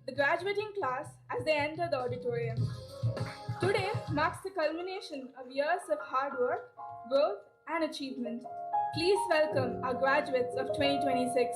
the graduating class as they enter the auditorium. Today marks the culmination of years of hard work, growth, and achievement. Please welcome our graduates of 2026.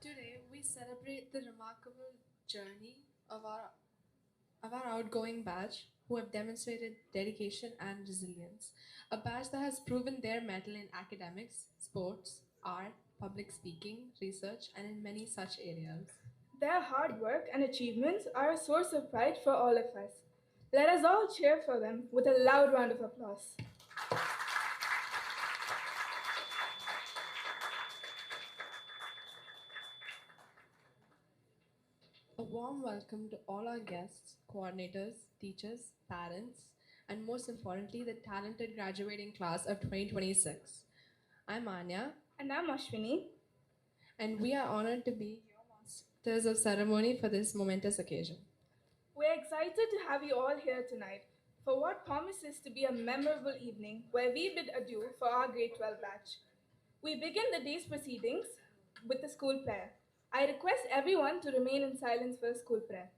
Today, we celebrate the remarkable journey of our outgoing batch who have demonstrated dedication and resilience. A batch that has proven their mettle in academics, sports, art, public speaking, research, and in many such areas. Their hard work and achievements are a source of pride for all of us. Let us all cheer for them with a loud round of applause. A warm welcome to all our guests, coordinators, teachers, parents, and most importantly, the talented graduating class of 2026. I'm Anya, And I'm Ashwini. and we are honored to be your masters of ceremony for this momentous occasion. We're excited to have you all here tonight for what promises to be a memorable evening where we bid adieu for our grade 12 batch. We begin the day's proceedings with the school prayer. I request everyone to remain in silence for a school prayer.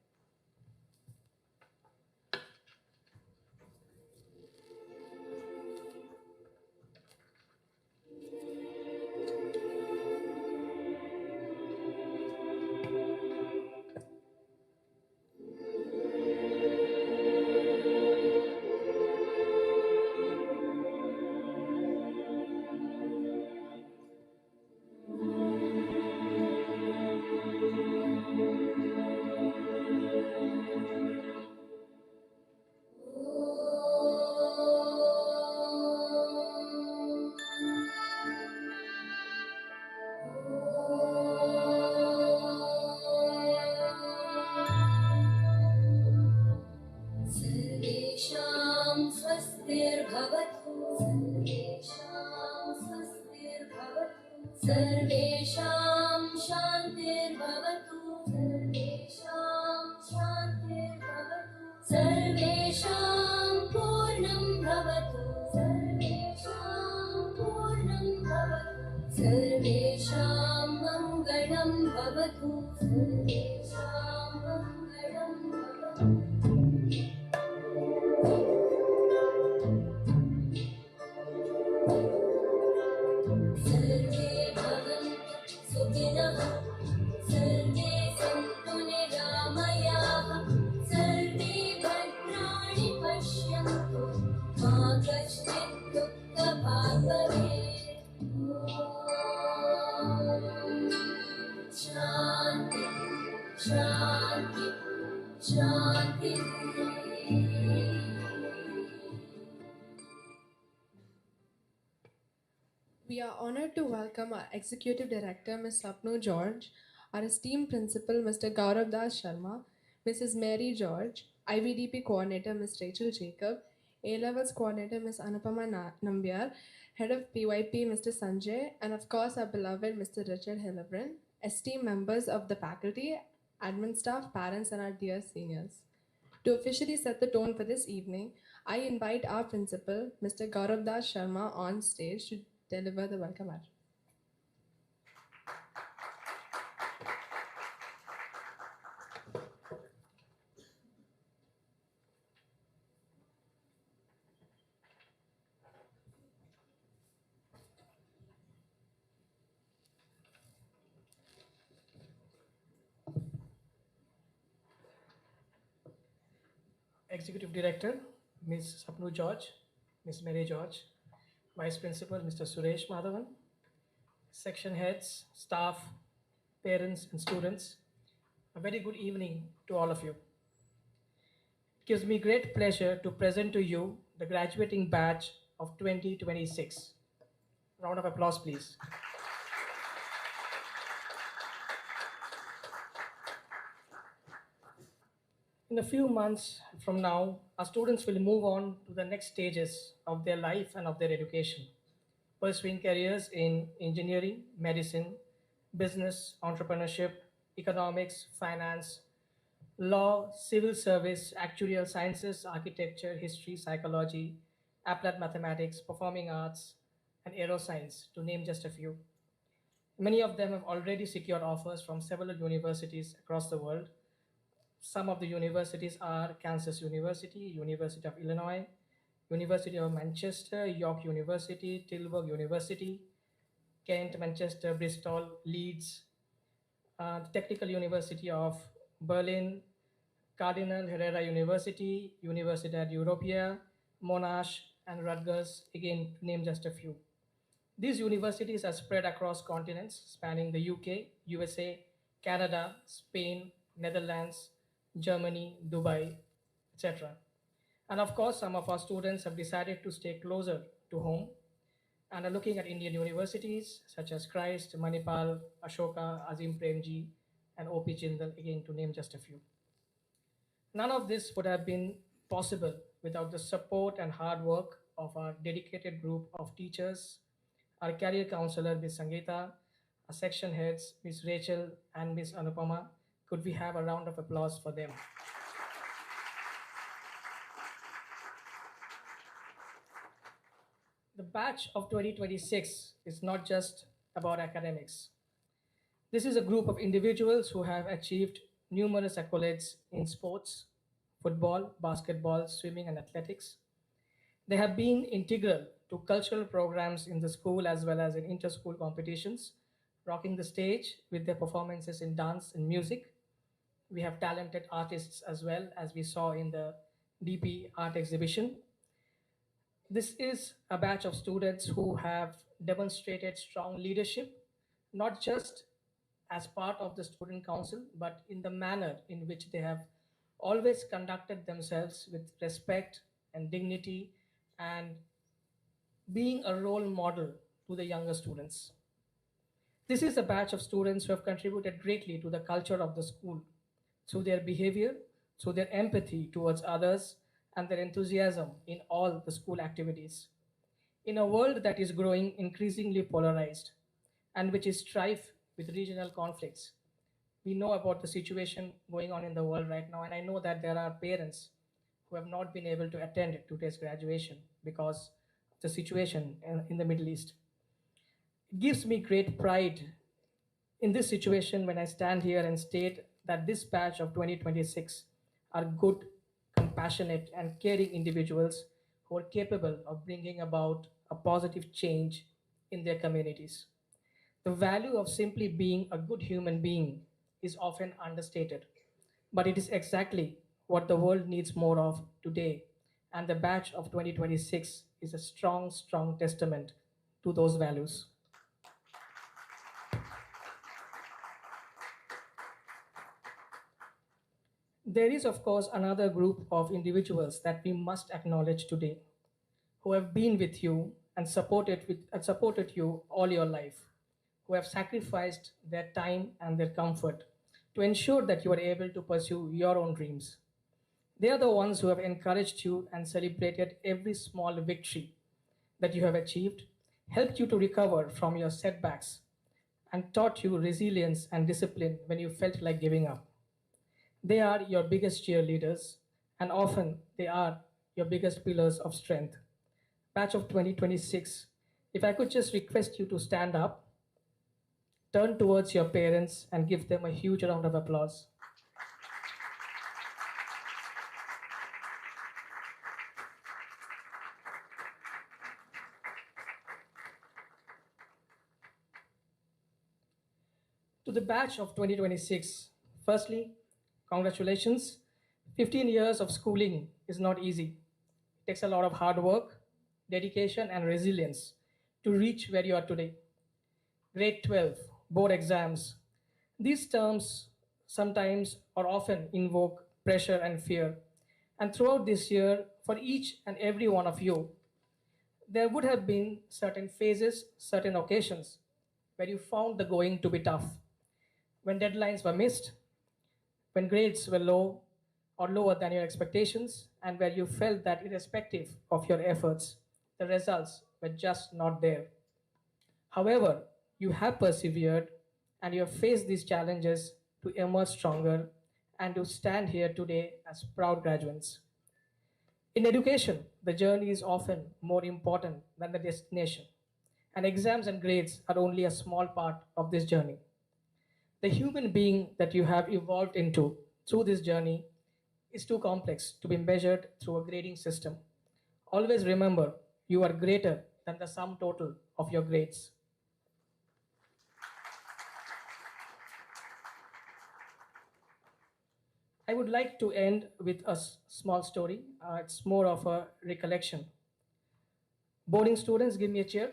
सर्वेषां स्वस्तिर्भवतु सर्वेषां स्वस्तिर्भवतु सर्वेषां शान्तिर्भवतु सर्वेषां शान्तिर्भवतु सर्वेषां पूर्णं भवतु सर्वेषां पूर्णं भवतु सर्वेषां मङ्गलं भवतु सर्वेषां मङ्गलं भवतु सर्वे भवन्तु सुखिनः सर्वे सन्तु निरामयाः सर्वे भद्राणि पश्यन्तु मा कश्चित् दुःखभाग् भवेत् ॐ शान्ति शान्ति शान्तिः We are honored to welcome our Executive Director, Ms. Sapnu George, our esteemed Principal, Mr. Gaurav Das Sharma, Mrs. Mary George, IVDP Coordinator, Ms. Rachel Jacob, A-Levels Coordinator, Ms. Anupama Nambiar, Head of PYP, Mr. Sanjay, and of course our beloved Mr. Richard Hillebrand, esteemed members of the faculty, admin staff, parents, and our dear seniors. To officially set the tone for this evening, I invite our principal, Mr. Gaurav Das Sharma, on stage to deliver the welcome address. Executive Director, Ms. Sapnu George, Ms. Mary George, Vice Principal, Mr. Suresh Madhavan, section heads, staff, parents, and students, a very good evening to all of you. It gives me great pleasure to present to you the graduating batch of 2026. Round of applause, please. In a few months from now, our students will move on to the next stages of their life and of their education, pursuing careers in engineering, medicine, business, entrepreneurship, economics, finance, law, civil service, actuarial sciences, architecture, history, psychology, applied mathematics, performing arts, and aeroscience, to name just a few. Many of them have already secured offers from several universities across the world. Some of the universities are Kansas University, University of Illinois, University of Manchester, York University, Tilburg University, Kent, Manchester, Bristol, Leeds, the Technical University of Berlin, Cardinal Herrera University, Universidad Europea, Monash, and Rutgers, again, to name just a few. These universities are spread across continents, spanning the UK, USA, Canada, Spain, Netherlands, Germany, Dubai, etc. And of course, some of our students have decided to stay closer to home and are looking at Indian universities such as Christ, Manipal, Ashoka, Azim Premji, and OP Jindal, again to name just a few. None of this would have been possible without the support and hard work of our dedicated group of teachers, our career counselor, Ms. Sangeeta, our section heads, Ms. Rachel and Ms. Anupama. Could we have a round of applause for them? The batch of 2026 is not just about academics. This is a group of individuals who have achieved numerous accolades in sports, football, basketball, swimming, and athletics. They have been integral to cultural programs in the school as well as in inter-school competitions, rocking the stage with their performances in dance and music. We have talented artists as well, as we saw in the DP art exhibition. This is a batch of students who have demonstrated strong leadership, not just as part of the student council, but in the manner in which they have always conducted themselves with respect and dignity and being a role model to the younger students. This is a batch of students who have contributed greatly to the culture of the school through their behavior, through their empathy towards others, and their enthusiasm in all the school activities. In a world that is growing increasingly polarized and which is strife with regional conflicts, we know about the situation going on in the world right now, and I know that there are parents who have not been able to attend today's graduation because of the situation in the Middle East. It gives me great pride in this situation when I stand here and state that this batch of 2026 are good, compassionate, and caring individuals who are capable of bringing about a positive change in their communities. The value of simply being a good human being is often understated, but it is exactly what the world needs more of today. And the batch of 2026 is a strong, strong testament to those values. There is, of course, another group of individuals that we must acknowledge today who have been with you and supported you all your life, who have sacrificed their time and their comfort to ensure that you are able to pursue your own dreams. They are the ones who have encouraged you and celebrated every small victory that you have achieved, helped you to recover from your setbacks, and taught you resilience and discipline when you felt like giving up. They are your biggest cheerleaders, and often they are your biggest pillars of strength. Batch of 2026, if I could just request you to stand up, turn towards your parents, and give them a huge round of applause. To the batch of 2026, firstly, congratulations. 15 years of schooling is not easy. It takes a lot of hard work, dedication, and resilience to reach where you are today. Grade 12, board exams. These terms sometimes or often invoke pressure and fear. And throughout this year, for each and every one of you, there would have been certain phases, certain occasions where you found the going to be tough, when deadlines were missed, when grades were low or lower than your expectations, and where you felt that irrespective of your efforts, the results were just not there. However, you have persevered and you have faced these challenges to emerge stronger and to stand here today as proud graduates. In education, the journey is often more important than the destination, and exams and grades are only a small part of this journey. The human being that you have evolved into through this journey is too complex to be measured through a grading system. Always remember, you are greater than the sum total of your grades. I would like to end with a small story. It's more of a recollection. Boarding students, give me a cheer.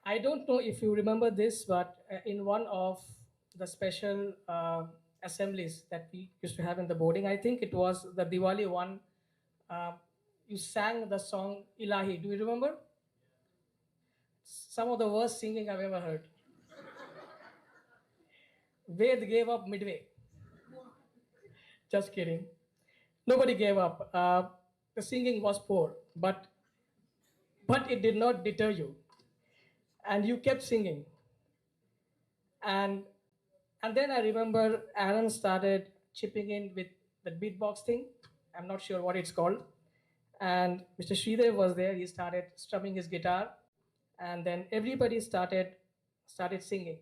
I don't know if you remember this, but in one of the special assemblies that we used to have in the boarding, I think it was the Diwali one, uh, you sang the song Ilahi. Do you remember? Some of the worst singing I've ever heard. Ved gave up midway. Just kidding. Nobody gave up. The singing was poor, but it did not deter you, and you kept singing. And and then I remember Aaron started chipping in with the beatbox thing. I'm not sure what it's called. And Mr. Sridev was there. He started strumming his guitar, and then everybody started singing,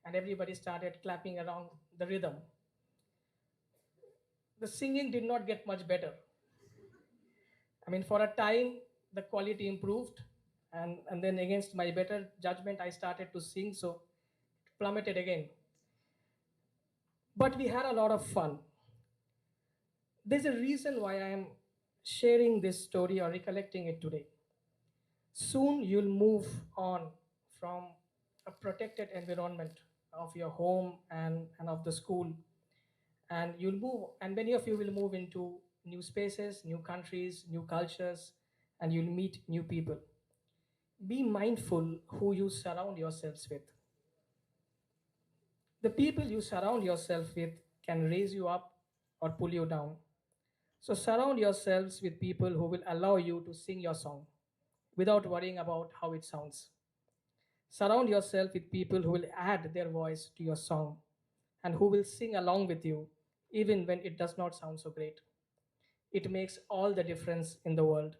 and everybody started clapping around the rhythm. The singing did not get much better. I mean, for a time, the quality improved, and then against my better judgment, I started to sing, so it plummeted again. But we had a lot of fun. There's a reason why I am sharing this story or recollecting it today. Soon you'll move on from a protected environment of your home and of the school, and many of you will move into new spaces, new countries, new cultures, and you'll meet new people. Be mindful who you surround yourselves with. The people you surround yourself with can raise you up or pull you down. So surround yourselves with people who will allow you to sing your song without worrying about how it sounds. Surround yourself with people who will add their voice to your song and who will sing along with you even when it does not sound so great. It makes all the difference in the world.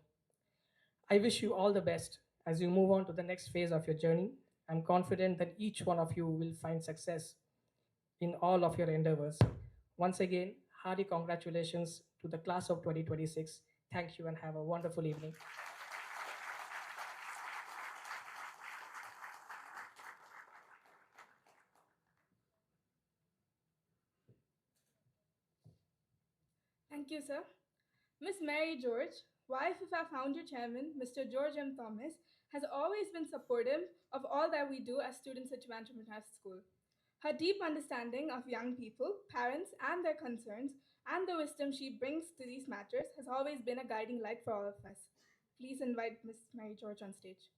I wish you all the best as you move on to the next phase of your journey. I'm confident that each one of you will find success in all of your endeavors. Once again, hearty congratulations to the class of 2026. Thank you and have a wonderful evening. Thank you, sir. Miss Mary George, wife of our founder chairman, Mr. George M. Thomas, has always been supportive of all that we do as students at Trivandrum High School. Her deep understanding of young people, parents, and their concerns, and the wisdom she brings to these matters has always been a guiding light for all of us. Please invite Miss Mary George on stage.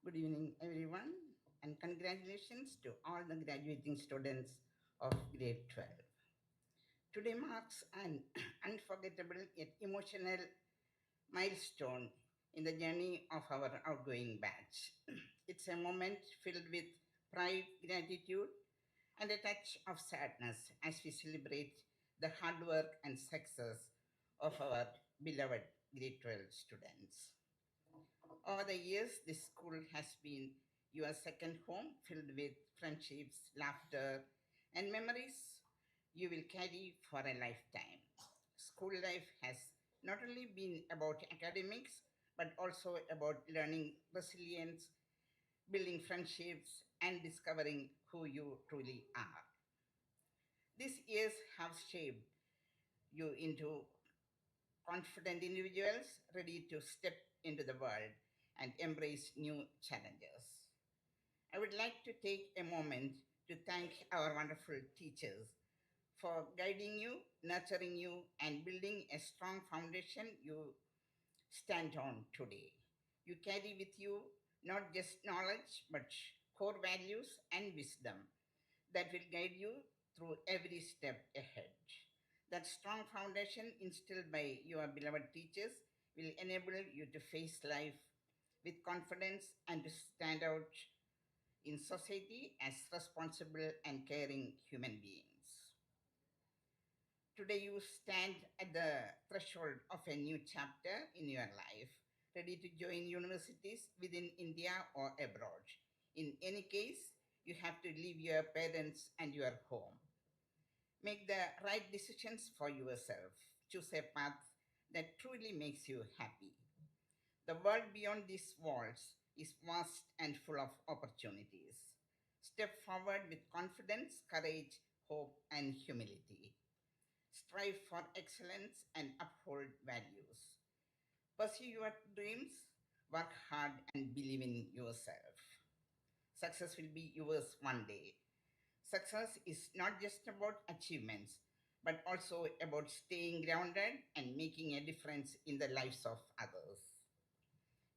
Good evening, everyone, and congratulations to all the graduating students of grade 12. Today marks an unforgettable yet emotional milestone in the journey of our outgoing batch. It's a moment filled with pride, gratitude, and a touch of sadness as we celebrate the hard work and success of our beloved grade 12 students. Over the years, this school has been your second home filled with friendships, laughter, and memories you will carry for a lifetime. School life has not only been about academics, but also about learning resilience, building friendships, and discovering who you truly are. These years have shaped you into confident individuals ready to step into the world and embrace new challenges. I would like to take a moment to thank our wonderful teachers for guiding you, nurturing you, and building a strong foundation you stand on today. You carry with you not just knowledge, but core values and wisdom that will guide you through every step ahead. That strong foundation instilled by your beloved teachers will enable you to face life with confidence and to stand out in society as responsible and caring human beings. Today, you stand at the threshold of a new chapter in your life, ready to join universities within India or abroad. In any case, you have to leave your parents and your home. Make the right decisions for yourself. Choose a path that truly makes you happy. The world beyond these walls is vast and full of opportunities. Step forward with confidence, courage, hope, and humility. Strive for excellence and uphold values. Pursue your dreams, work hard, and believe in yourself. Success will be yours one day. Success is not just about achievements, but also about staying grounded and making a difference in the lives of others.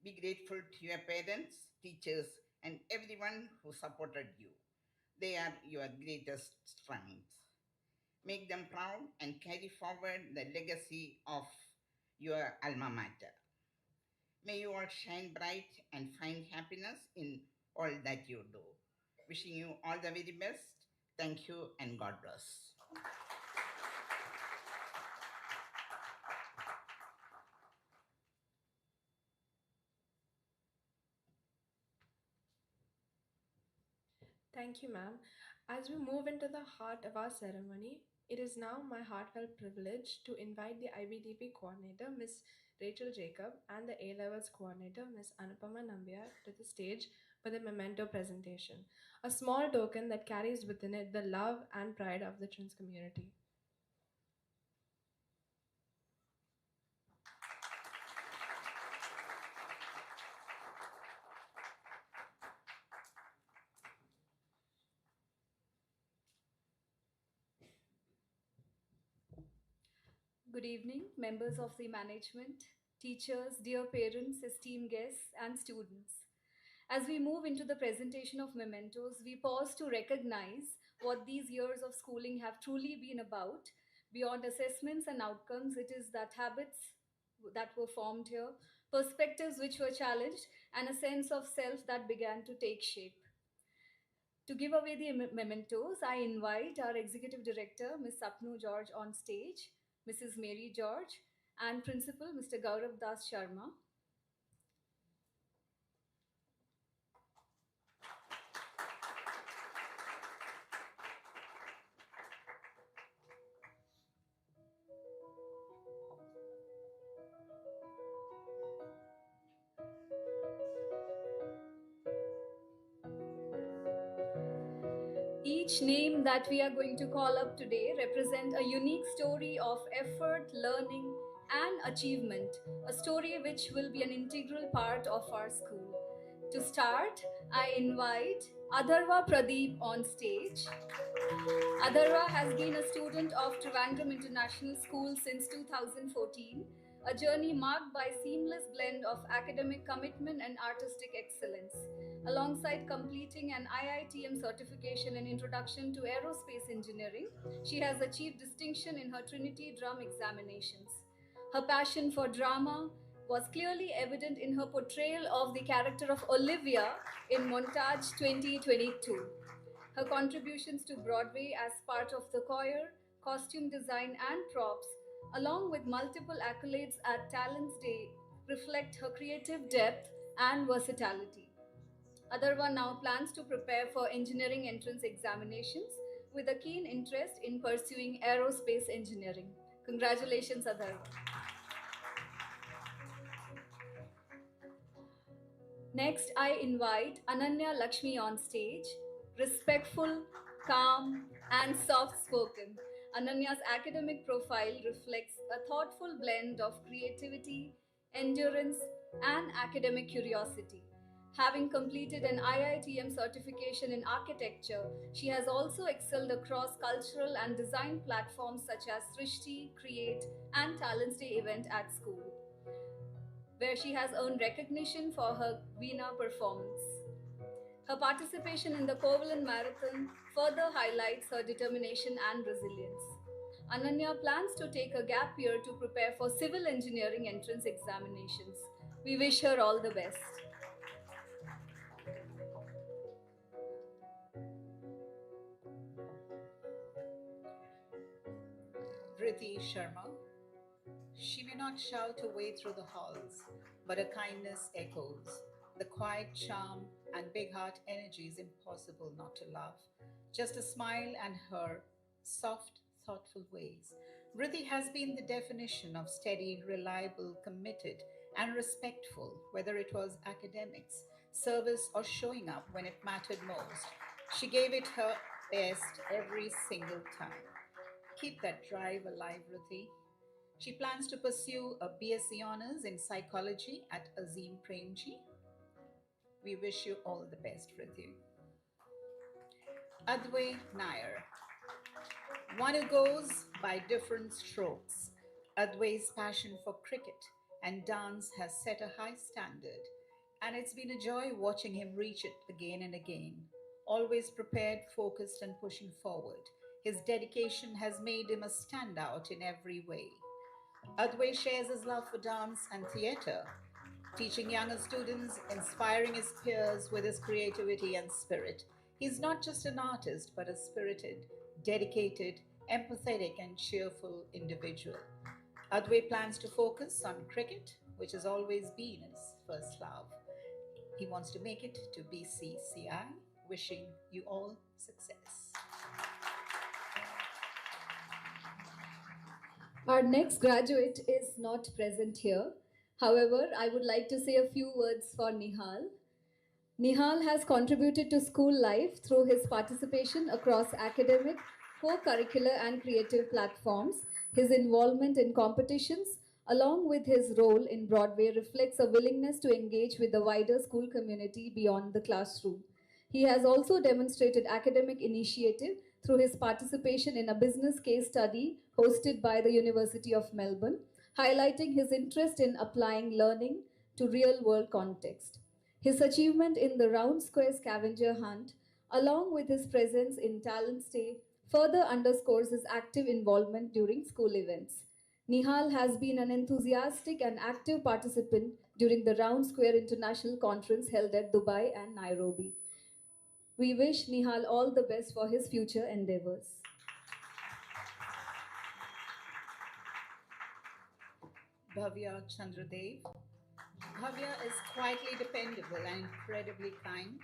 Be grateful to your parents, teachers, and everyone who supported you. They are your greatest strength. Make them proud and carry forward the legacy of your alma mater. May you all shine bright and find happiness in all that you do. Wishing you all the very best. Thank you and God bless. Thank you, ma'am. As we move into the heart of our ceremony, it is now my heartfelt privilege to invite the IBDP coordinator, Ms. Rachel Jacob, and the A Levels coordinator, Ms. Anupama Nambiar, to the stage for the Memento presentation, a small token that carries within it the love and pride of the Trins community. Good evening, members of the management, teachers, dear parents, esteemed guests, and students. As we move into the presentation of mementos, we pause to recognize what these years of schooling have truly been about. Beyond assessments and outcomes, it is that habits that were formed here, perspectives which were challenged, and a sense of self that began to take shape. To give away the mementos, I invite our Executive Director, Ms. Sapnu George, on stage, Mrs. Mary George, and Principal, Mr. Gaurav Das Sharma. Each name that we are going to call up today represent a unique story of effort, learning, and achievement, a story which will be an integral part of our school. To start, I invite Adarva Pradeep on stage. Adarva has been a student of Trivandrum International School since 2014, a journey marked by seamless blend of academic commitment and artistic excellence. Alongside completing an IITM certification in Introduction to Aerospace Engineering, she has achieved distinction in her Trinity Drum examinations. Her passion for drama was clearly evident in her portrayal of the character of Olivia in Montage 2022. Her contributions to Broadway as part of the choir, costume design, and props, along with multiple accolades at Talents Day, reflect her creative depth and versatility. Adarva now plans to prepare for engineering entrance examinations with a keen interest in pursuing aerospace engineering. Congratulations, Adharva. Next, I invite Ananya Lakshmi on stage. Respectful, calm, and soft spoken. Ananya's academic profile reflects a thoughtful blend of creativity, endurance, and academic curiosity. Having completed an IITM certification in architecture, she has also excelled across cultural and design platforms such as Srishti, Create, and Talents Day event at school, where she has earned recognition for her Veena performance. Her participation in the Kovalan Marathon further highlights her determination and resilience. Ananya plans to take a gap year to prepare for civil engineering entrance examinations. We wish her all the best. Riti Sharma. She may not shout her way through the halls, but her kindness echoes. The quiet charm and big heart energy is impossible not to love. Just a smile and her soft, thoughtful ways. Riti has been the definition of steady, reliable, committed, and respectful, whether it was academics, service, or showing up when it mattered most. She gave it her best every single time. Keep that drive alive, Riti. She plans to pursue a BSc Honours in Psychology at Azim Premji. We wish you all the best, Riti. Advay Nair. One who goes by different strokes. Advay's passion for cricket and dance has set a high standard, and it's been a joy watching him reach it again and again. Always prepared, focused, and pushing forward. His dedication has made him a standout in every way. Advay shares his love for dance and theatre, teaching younger students, inspiring his peers with his creativity and spirit. He's not just an artist, but a spirited, dedicated, empathetic, and cheerful individual. Advay plans to focus on cricket, which has always been his first love. He wants to make it to BCCI. Wishing you all success. Our next graduate is not present here. However, I would like to say a few words for Nihal. Nihal has contributed to school life through his participation across academic, co-curricular and creative platforms. His involvement in competitions, along with his role in Broadway, reflects a willingness to engage with the wider school community beyond the classroom. He has also demonstrated academic initiative through his participation in a business case study hosted by the University of Melbourne, highlighting his interest in applying learning to real-world context. His achievement in the Round Square Scavenger Hunt, along with his presence in Talents Day, further underscores his active involvement during school events. Nihal has been an enthusiastic and active participant during the Round Square International Conference held at Dubai and Nairobi. We wish Nihal all the best for his future endeavors. Bhavya Chandradev. Bhavya is quietly dependable and incredibly kind.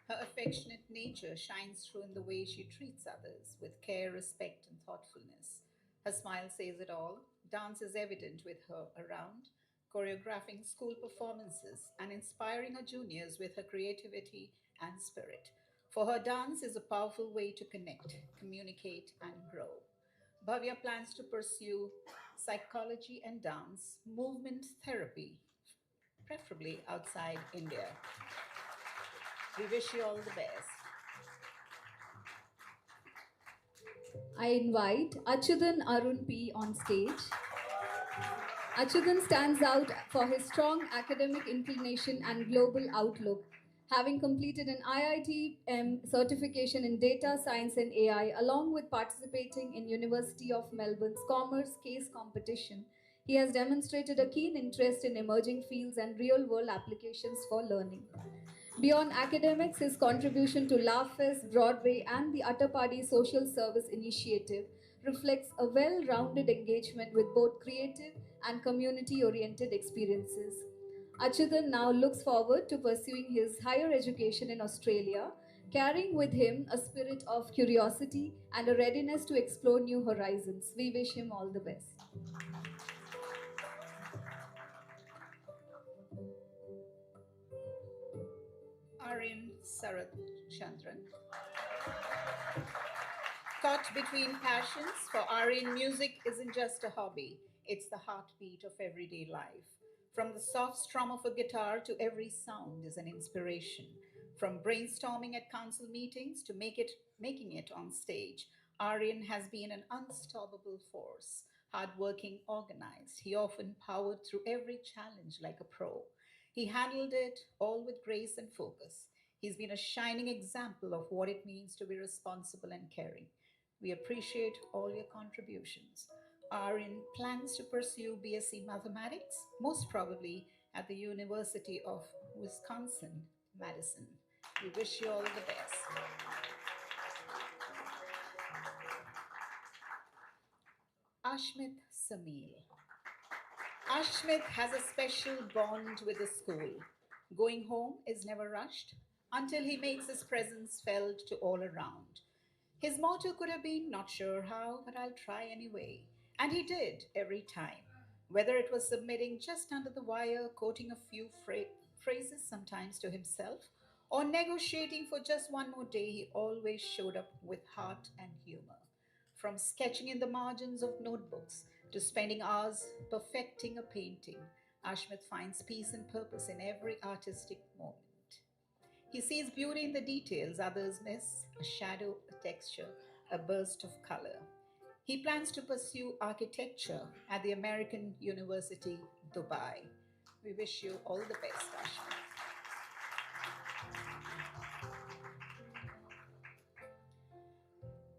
Her affectionate nature shines through in the way she treats others with care, respect, and thoughtfulness. Her smile says it all. Dance is evident with her around, choreographing school performances and inspiring her juniors with her creativity and spirit. For her, dance is a powerful way to connect, communicate, and grow. Bhavya plans to pursue psychology and dance, movement therapy, preferably outside India. We wish you all the best. I invite Achudan Arun P on stage. Achudan stands out for his strong academic inclination and global outlook. Having completed an IITM certification in data science and AI, along with participating in University of Melbourne's Commerce Case competition, he has demonstrated a keen interest in emerging fields and real-world applications for learning. Beyond academics, his contribution to LAFES, Broadway, and the Attapadi Social Service Initiative reflects a well-rounded engagement with both creative and community-oriented experiences. Achudan now looks forward to pursuing his higher education in Australia, carrying with him a spirit of curiosity and a readiness to explore new horizons. We wish him all the best. Aryan Sarath Chandran. Caught between passions, for Aryan, music isn't just a hobby, it's the heartbeat of everyday life. From the soft strum of a guitar to every sound is an inspiration. From brainstorming at council meetings to making it on stage, Aryan has been an unstoppable force. Hardworking, organized, he often powered through every challenge like a pro. He handled it all with grace and focus. He's been a shining example of what it means to be responsible and caring. We appreciate all your contributions. Aryan plans to pursue BSc Mathematics, most probably at the University of Wisconsin, Madison. We wish you all the best. Ashmit Samil. Ashmit has a special bond with the school. Going home is never rushed until he makes his presence felt to all around. His motto could have been, not sure how, but I'll try anyway. And he did every time. Whether it was submitting just under the wire, quoting a few phrases sometimes to himself, or negotiating for just one more day, he always showed up with heart and humor. From sketching in the margins of notebooks to spending hours perfecting a painting, Ashmit finds peace and purpose in every artistic moment. He sees beauty in the details others miss: a shadow, a texture, a burst of color. He plans to pursue architecture at the American University, Dubai. We wish you all the best, Ashmit.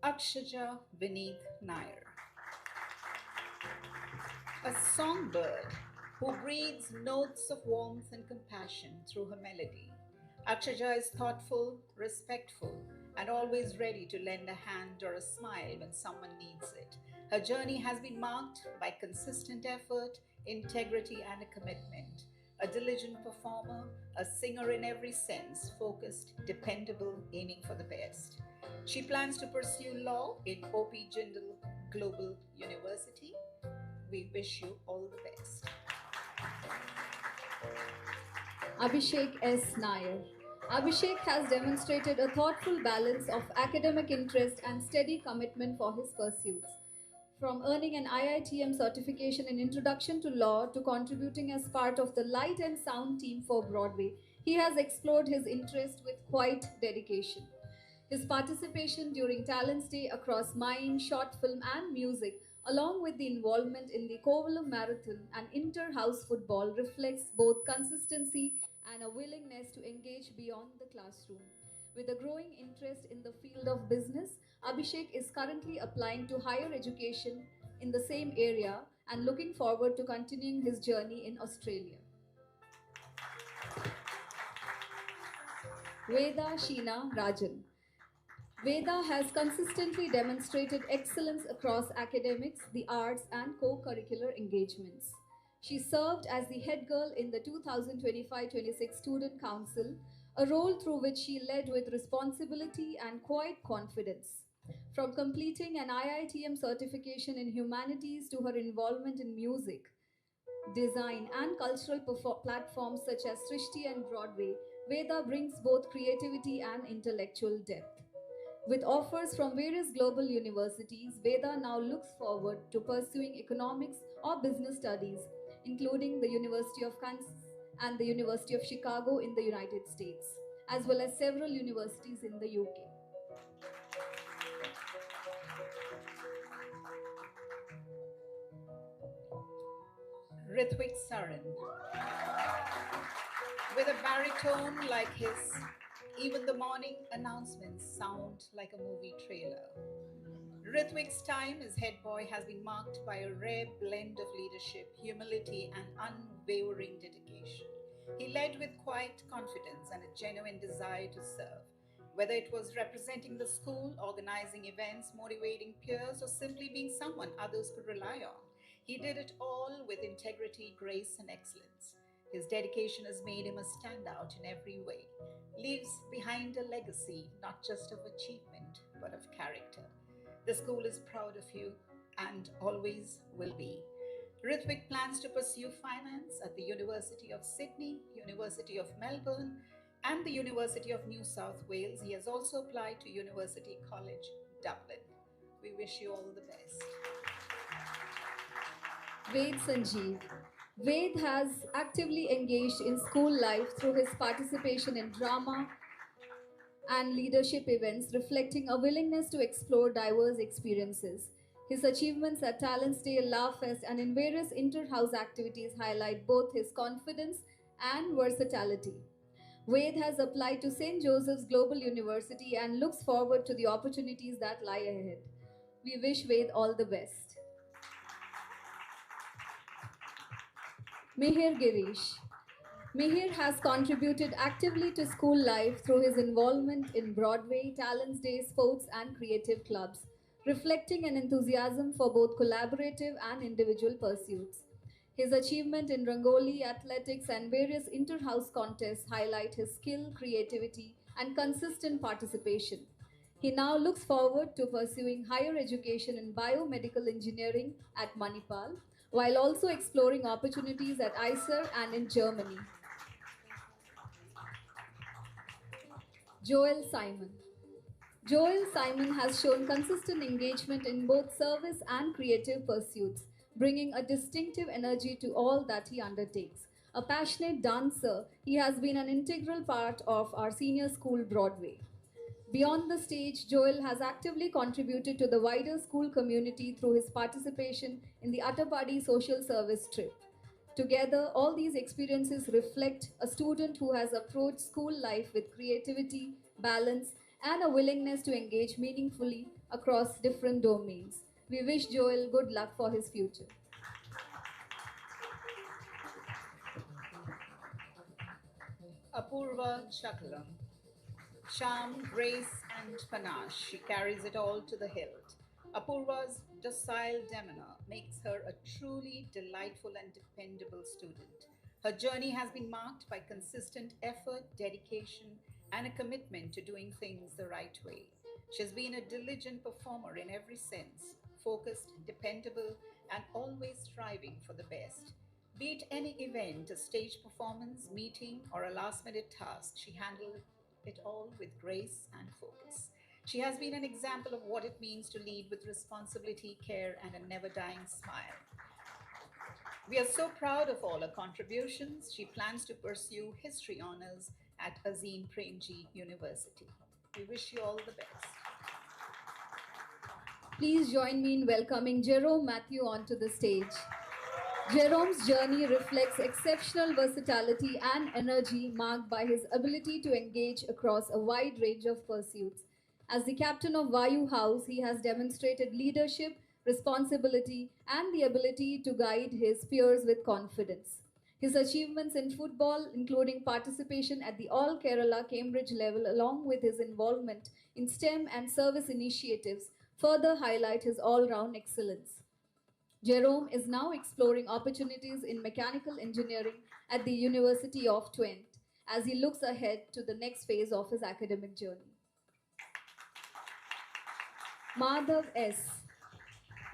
Akshaja Vineet Nair. A songbird who breathes notes of warmth and compassion through her melody. Akshaja is thoughtful, respectful, and always ready to lend a hand or a smile when someone needs it. Her journey has been marked by consistent effort, integrity, and a commitment. A diligent performer, a singer in every sense, focused, dependable, aiming for the best. She plans to pursue law in OP Jindal Global University. We wish you all the best. Abhishek S. Nair. Abhishek has demonstrated a thoughtful balance of academic interest and steady commitment for his pursuits. From earning an IITM certification in Introduction to Law to contributing as part of the Light and Sound team for Broadway, he has explored his interest with quite dedication. His participation during Talents Day across mime, short film, and music, along with the involvement in the Kovalam Marathon and inter house football, reflects both consistency and a willingness to engage beyond the classroom. With a growing interest in the field of business, Abhishek is currently applying to higher education in the same area and looking forward to continuing his journey in Australia. Veda Sheena Rajan. Veda has consistently demonstrated excellence across academics, the arts, and co curricular engagements. She served as the head girl in the 2025-26 Student Council, a role through which she led with responsibility and quiet confidence. From completing an IITM certification in humanities to her involvement in music, design, and cultural platforms such as Srishti and Broadway, Veda brings both creativity and intellectual depth. With offers from various global universities, Veda now looks forward to pursuing economics or business studies, including the University of Kansas and the University of Chicago in the United States, as well as several universities in the UK. Rithwik Saran. With a baritone like his, even the morning announcements sound like a movie trailer. Rithwik's time as head boy has been marked by a rare blend of leadership, humility, and unwavering dedication. He led with quiet confidence and a genuine desire to serve. Whether it was representing the school, organizing events, motivating peers, or simply being someone others could rely on, he did it all with integrity, grace, and excellence. His dedication has made him a standout in every way. Leaves behind a legacy not just of achievement but of character. The school is proud of you and always will be. Rithwik plans to pursue finance at the University of Sydney, University of Melbourne, and the University of New South Wales. He has also applied to University College Dublin. We wish you all the best. Ved Sanjeev. Ved has actively engaged in school life through his participation in drama and leadership events, reflecting a willingness to explore diverse experiences. His achievements at Talents Day, Laugh Fest, and in various inter-house activities highlight both his confidence and versatility. Ved has applied to St. Joseph's Global University and looks forward to the opportunities that lie ahead. We wish Ved all the best. Mihir Girish. Mihir has contributed actively to school life through his involvement in Broadway, Talents Day, sports, and creative clubs, reflecting an enthusiasm for both collaborative and individual pursuits. His achievement in Rangoli, athletics, and various inter-house contests highlight his skill, creativity, and consistent participation. He now looks forward to pursuing higher education in biomedical engineering at Manipal, while also exploring opportunities at ICER and in Germany. Joel Simon. Joel Simon has shown consistent engagement in both service and creative pursuits, bringing a distinctive energy to all that he undertakes. A passionate dancer, he has been an integral part of our senior school Broadway. Beyond the stage, Joel has actively contributed to the wider school community through his participation in the Attapadi social service trip. Together, all these experiences reflect a student who has approached school life with creativity, balance, and a willingness to engage meaningfully across different domains. We wish Joel good luck for his future. Apurva Chakalam. Charm, grace, and panache. She carries it all to the hilt. Apurva's docile demeanor makes her a truly delightful and dependable student. Her journey has been marked by consistent effort, dedication, and a commitment to doing things the right way. She has been a diligent performer in every sense, focused, dependable, and always striving for the best. Be it any event, a stage performance, meeting, or a last minute task, she handled it all with grace and focus. She has been an example of what it means to lead with responsibility, care, and a never dying smile. We are so proud of all her contributions. She plans to pursue history honors at Azim Premji University. We wish you all the best. Please join me in welcoming Jerome Matthew onto the stage. Jerome's journey reflects exceptional versatility and energy marked by his ability to engage across a wide range of pursuits. As the captain of Vayu House, he has demonstrated leadership, responsibility, and the ability to guide his peers with confidence. His achievements in football, including participation at the All Kerala Cambridge level, along with his involvement in STEM and service initiatives, further highlight his all round excellence. Jerome is now exploring opportunities in mechanical engineering at the University of Twente as he looks ahead to the next phase of his academic journey. Madhav S.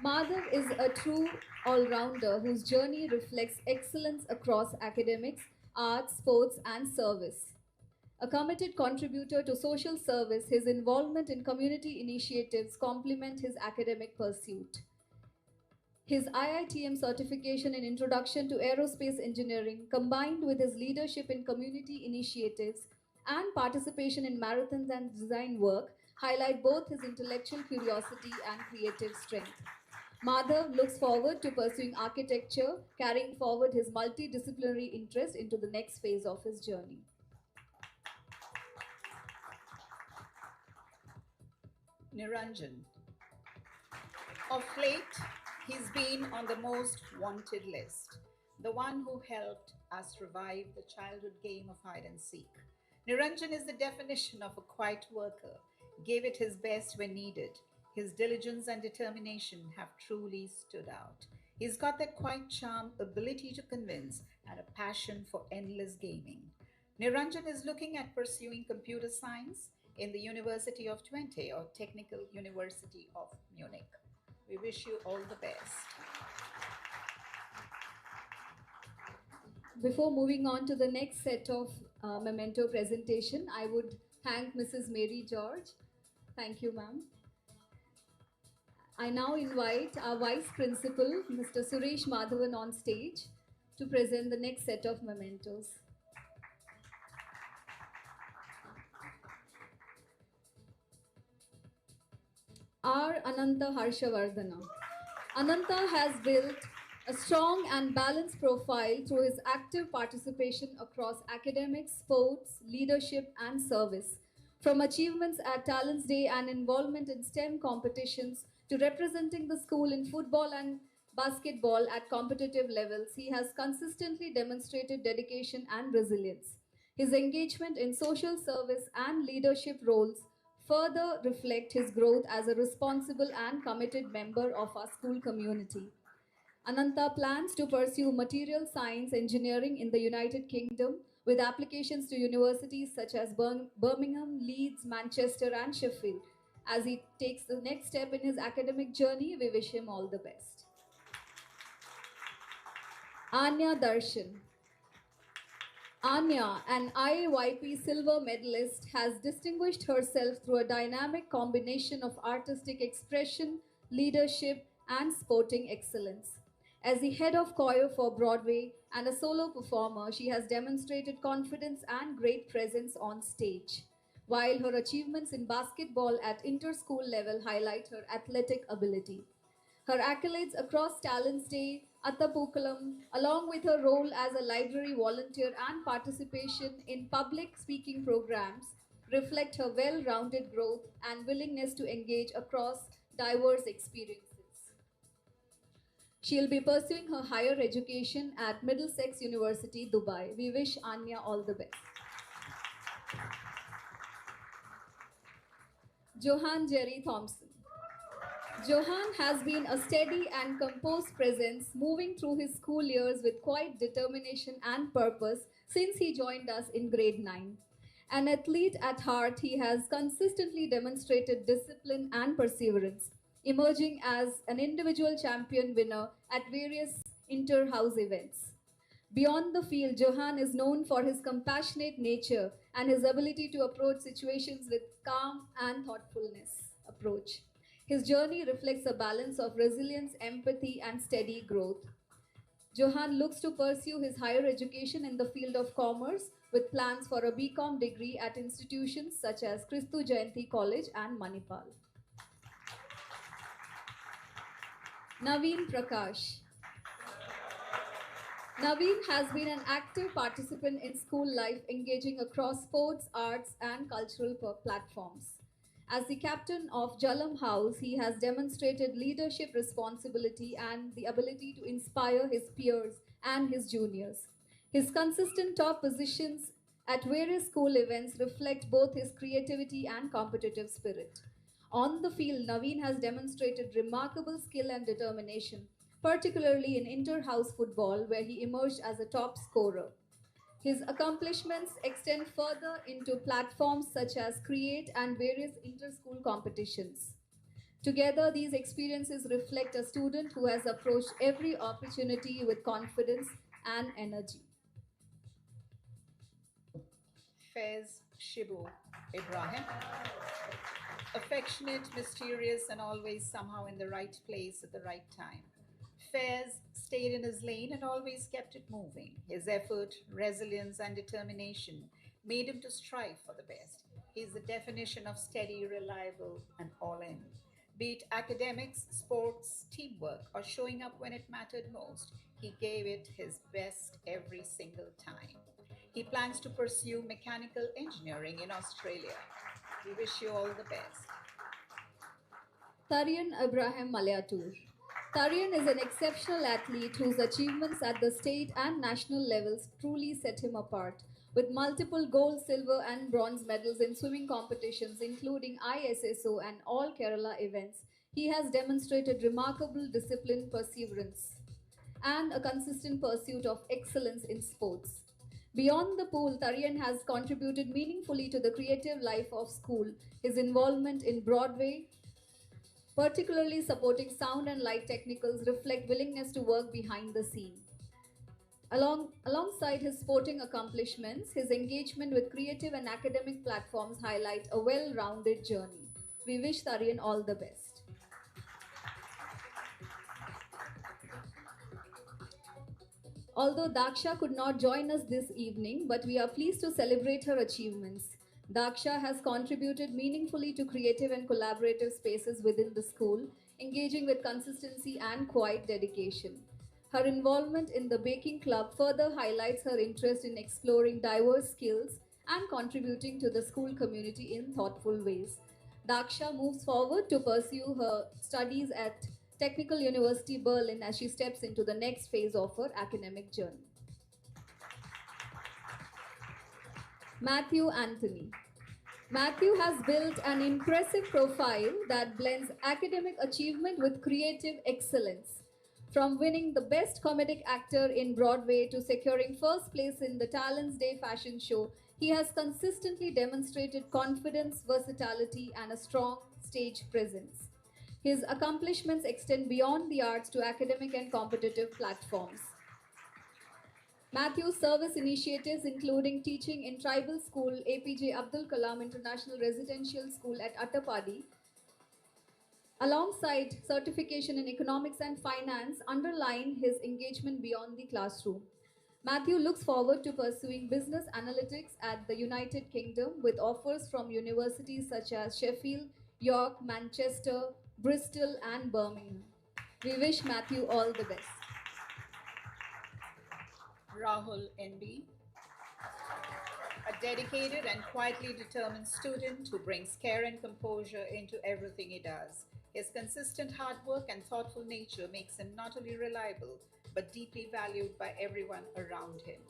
Madhav is a true all-rounder whose journey reflects excellence across academics, arts, sports, and service. A committed contributor to social service, his involvement in community initiatives complement his academic pursuit. His IITM certification in Introduction to Aerospace Engineering, combined with his leadership in community initiatives and participation in marathons and design work, highlight both his intellectual curiosity and creative strength. Madhav looks forward to pursuing architecture, carrying forward his multidisciplinary interest into the next phase of his journey. Niranjan. Of late, he's been on the most wanted list, the one who helped us revive the childhood game of hide and seek. Niranjan is the definition of a quiet worker, gave it his best when needed. His diligence and determination have truly stood out. He's got that quiet charm, ability to convince, and a passion for endless gaming. Niranjan is looking at pursuing computer science in the University of Twente or Technical University of Munich. We wish you all the best. Before moving on to the next set of memento presentation, I would thank Mrs. Mary George. Thank you, ma'am. I now invite our Vice Principal, Mr. Suresh Madhavan, on stage to present the next set of mementos. R. Ananta Harshavardhana. Ananta has built a strong and balanced profile through his active participation across academics, sports, leadership, and service. From achievements at Talents Day and involvement in STEM competitions to representing the school in football and basketball at competitive levels, he has consistently demonstrated dedication and resilience. His engagement in social service and leadership roles further reflect his growth as a responsible and committed member of our school community. Ananta plans to pursue material science engineering in the United Kingdom with applications to universities such as Birmingham, Leeds, Manchester, and Sheffield. As he takes the next step in his academic journey, we wish him all the best. Anya Darshan. Anya, an IYP silver medalist, has distinguished herself through a dynamic combination of artistic expression, leadership, and sporting excellence. As the head of choir for Broadway and a solo performer, she has demonstrated confidence and great presence on stage, while her achievements in basketball at inter-school level highlight her athletic ability. Her accolades across Talents Day, Attapukalam, along with her role as a library volunteer and participation in public speaking programs, reflect her well rounded growth and willingness to engage across diverse experiences. She'll be pursuing her higher education at Middlesex University, Dubai. We wish Anya all the best. Johan Jerry Thompson. Johan has been a steady and composed presence, moving through his school years with quite determination and purpose since he joined us in grade 9. An athlete at heart, he has consistently demonstrated discipline and perseverance, emerging as an individual champion winner at various inter-house events. Beyond the field, Johan is known for his compassionate nature and his ability to approach situations with calm and thoughtfulness approach. His journey reflects a balance of resilience, empathy, and steady growth. Johan looks to pursue his higher education in the field of commerce with plans for a BCom degree at institutions such as Christu Jayanti College and Manipal. Naveen Prakash. Naveen has been an active participant in school life, engaging across sports, arts, and cultural platforms. As the captain of Jalam House, he has demonstrated leadership responsibility and the ability to inspire his peers and his juniors. His consistent top positions at various school events reflect both his creativity and competitive spirit. On the field, Naveen has demonstrated remarkable skill and determination, particularly in inter-house football, where he emerged as a top scorer. His accomplishments extend further into platforms such as Create and various inter-school competitions. Together, these experiences reflect a student who has approached every opportunity with confidence and energy. Fez Shibu Ibrahim. Affectionate, mysterious, and always somehow in the right place at the right time. Fez stayed in his lane and always kept it moving. His effort, resilience, and determination made him to strive for the best. He's the definition of steady, reliable, and all in. Be it academics, sports, teamwork, or showing up when it mattered most, he gave it his best every single time. He plans to pursue mechanical engineering in Australia. We wish you all the best. Tarian Abraham Malayatur. Tarian is an exceptional athlete whose achievements at the state and national levels truly set him apart. With multiple gold, silver, and bronze medals in swimming competitions, including ISSO and all Kerala events, he has demonstrated remarkable discipline perseverance. and a consistent pursuit of excellence in sports. Beyond the pool, Tarian has contributed meaningfully to the creative life of school. His involvement in Broadway, particularly supporting sound and light technicals, reflect willingness to work behind the scene. Alongside his sporting accomplishments, his engagement with creative and academic platforms highlight a well-rounded journey. We wish Tarian all the best. Although Daksha could not join us this evening, but we are pleased to celebrate her achievements. Daksha has contributed meaningfully to creative and collaborative spaces within the school, engaging with consistency and quiet dedication. Her involvement in the baking club further highlights her interest in exploring diverse skills and contributing to the school community in thoughtful ways. Daksha moves forward to pursue her studies at Technical University Berlin as she steps into the next phase of her academic journey. Matthew Anthony. Matthew has built an impressive profile that blends academic achievement with creative excellence. From winning the Best Comedic Actor in Broadway to securing first place in the Talents Day fashion show, he has consistently demonstrated confidence, versatility, and a strong stage presence. His accomplishments extend beyond the arts to academic and competitive platforms. Matthew's service initiatives, including teaching in tribal school APJ Abdul Kalam International Residential School at Attapadi, alongside certification in economics and finance, underline his engagement beyond the classroom. Matthew looks forward to pursuing business analytics at the United Kingdom with offers from universities such as Sheffield, York, Manchester, Bristol, and Birmingham. We wish Matthew all the best. Rahul NB, a dedicated and quietly determined student who brings care and composure into everything he does. His consistent hard work and thoughtful nature makes him not only reliable, but deeply valued by everyone around him.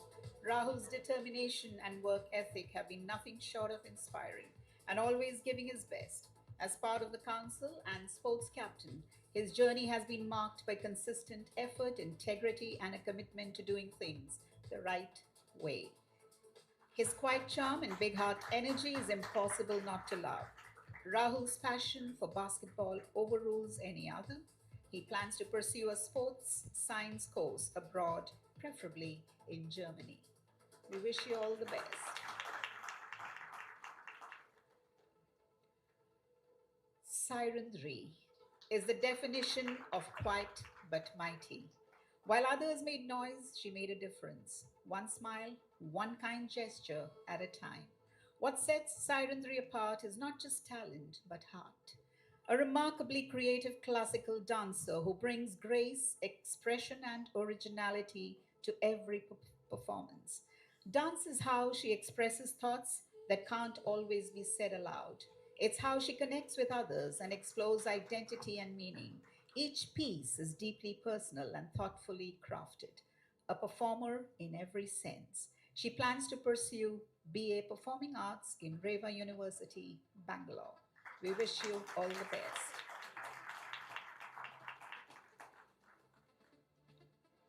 Rahul's determination and work ethic have been nothing short of inspiring, and always giving his best. As part of the council and sports captain, his journey has been marked by consistent effort, integrity, and a commitment to doing things the right way. His quiet charm and big heart energy is impossible not to love. Rahul's passion for basketball overrules any other. He plans to pursue a sports science course abroad, preferably in Germany. We wish you all the best. Sirendri is the definition of quiet but mighty. While others made noise, she made a difference. One smile, one kind gesture at a time. What sets Sirendri apart is not just talent, but heart. A remarkably creative classical dancer who brings grace, expression, and originality to every performance. Dance is how she expresses thoughts that can't always be said aloud. It's how she connects with others and explores identity and meaning. Each piece is deeply personal and thoughtfully crafted. A performer in every sense. She plans to pursue BA Performing Arts in Reva University, Bangalore. We wish you all the best.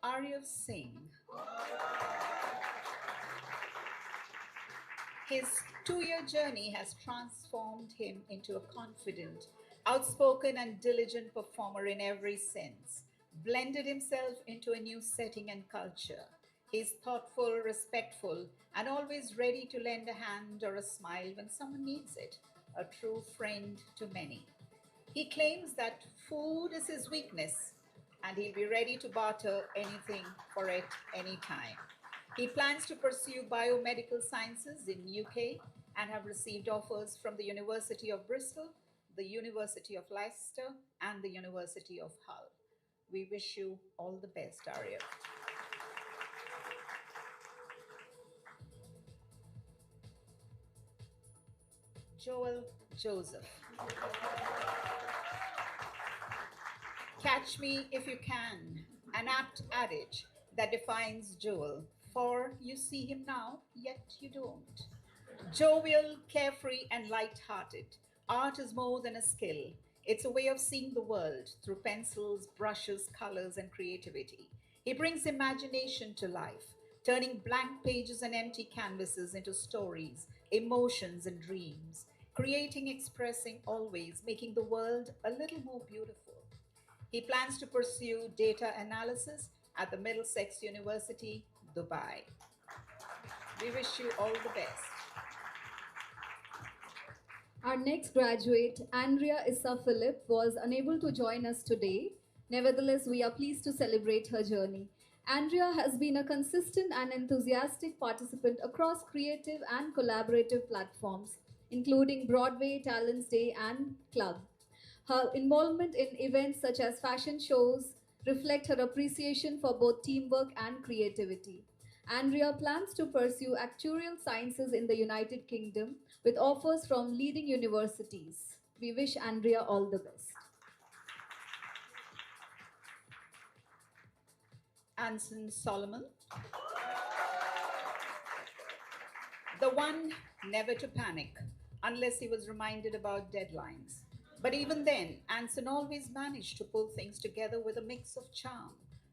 Aryav Singh. His 2 year journey has transformed him into a confident, outspoken, and diligent performer in every sense, blended himself into a new setting and culture. He's thoughtful, respectful, and always ready to lend a hand or a smile when someone needs it, a true friend to many. He claims that food is his weakness, and he'll be ready to barter anything for it anytime. He plans to pursue biomedical sciences in UK and have received offers from the University of Bristol, the University of Leicester, and the University of Hull. We wish you all the best, Arya. Joel Joseph. Catch me if you can, an apt adage that defines Joel, for you see him now, yet you don't. Jovial, carefree, and light-hearted, art is more than a skill. It's a way of seeing the world through pencils, brushes, colors, and creativity. He brings imagination to life, turning blank pages and empty canvases into stories, emotions, and dreams, creating, expressing, always making the world a little more beautiful. He plans to pursue data analysis at the Middlesex University, Dubai. We wish you all the best. Our next graduate, Andrea Issa Philip, was unable to join us today. Nevertheless, we are pleased to celebrate her journey. Andrea has been a consistent and enthusiastic participant across creative and collaborative platforms, including Broadway, Talents Day, and Club. Her involvement in events such as fashion shows reflect her appreciation for both teamwork and creativity. Andrea plans to pursue actuarial sciences in the United Kingdom with offers from leading universities. We wish Andrea all the best. Anson Solomon, the one never to panic unless he was reminded about deadlines. But even then, Anson always managed to pull things together with a mix of charm,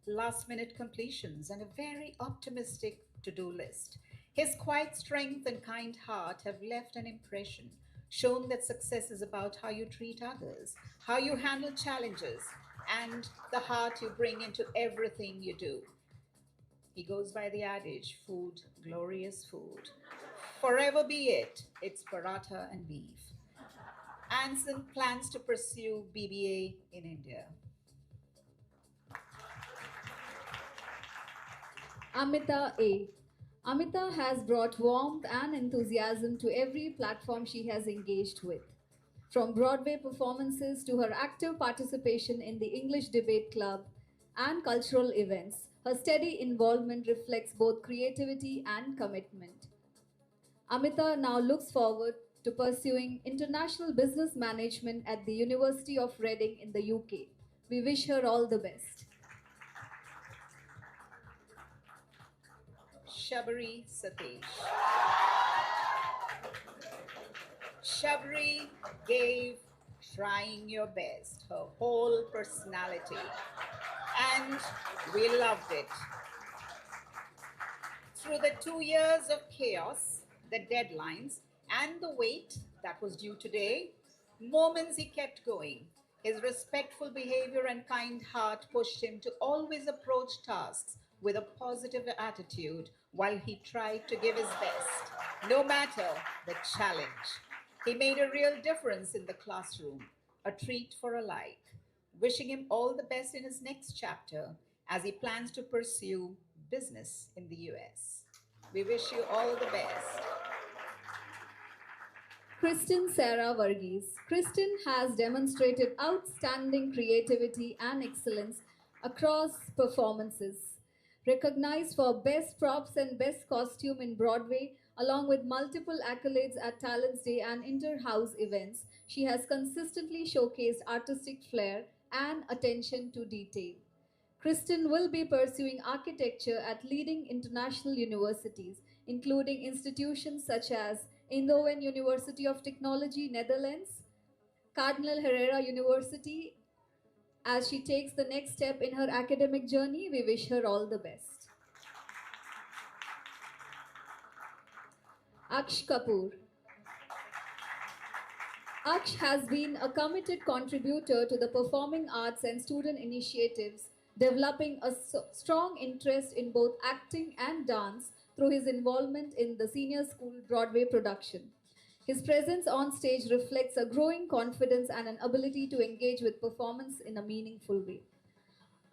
last minute completions, and a very optimistic to do list. His quiet strength and kind heart have left an impression, shown that success is about how you treat others, how you handle challenges, and the heart you bring into everything you do. He goes by the adage food, glorious food. Forever be it, it's paratha and beef. Anson plans to pursue BBA in India. Amita A. Amita has brought warmth and enthusiasm to every platform she has engaged with. From Broadway performances to her active participation in the English Debate Club and cultural events, her steady involvement reflects both creativity and commitment. Amita now looks forward to pursuing international business management at the University of Reading in the UK. We wish her all the best. Shabari Satish. Shabri gave trying your best her whole personality, and we loved it. Through the 2 years of chaos, the deadlines, and the wait that was due today, moments he kept going. His respectful behavior and kind heart pushed him to always approach tasks with a positive attitude while he tried to give his best, no matter the challenge. He made a real difference in the classroom, a treat for alike. Wishing him all the best in his next chapter as he plans to pursue business in the US. We wish you all the best. Kristen Sarah Varghese. Kristen has demonstrated outstanding creativity and excellence across performances. Recognized for Best Props and Best Costume in Broadway, along with multiple accolades at Talents Day and inter-house events, she has consistently showcased artistic flair and attention to detail. Kristen will be pursuing architecture at leading international universities, including institutions such as Eindhoven University of Technology, Netherlands, Cardinal Herrera University. As she takes the next step in her academic journey, we wish her all the best. Aksh Kapoor. Aksh has been a committed contributor to the performing arts and student initiatives, developing a strong interest in both acting and dance through his involvement in the senior school Broadway production. His presence on stage reflects a growing confidence and an ability to engage with performance in a meaningful way.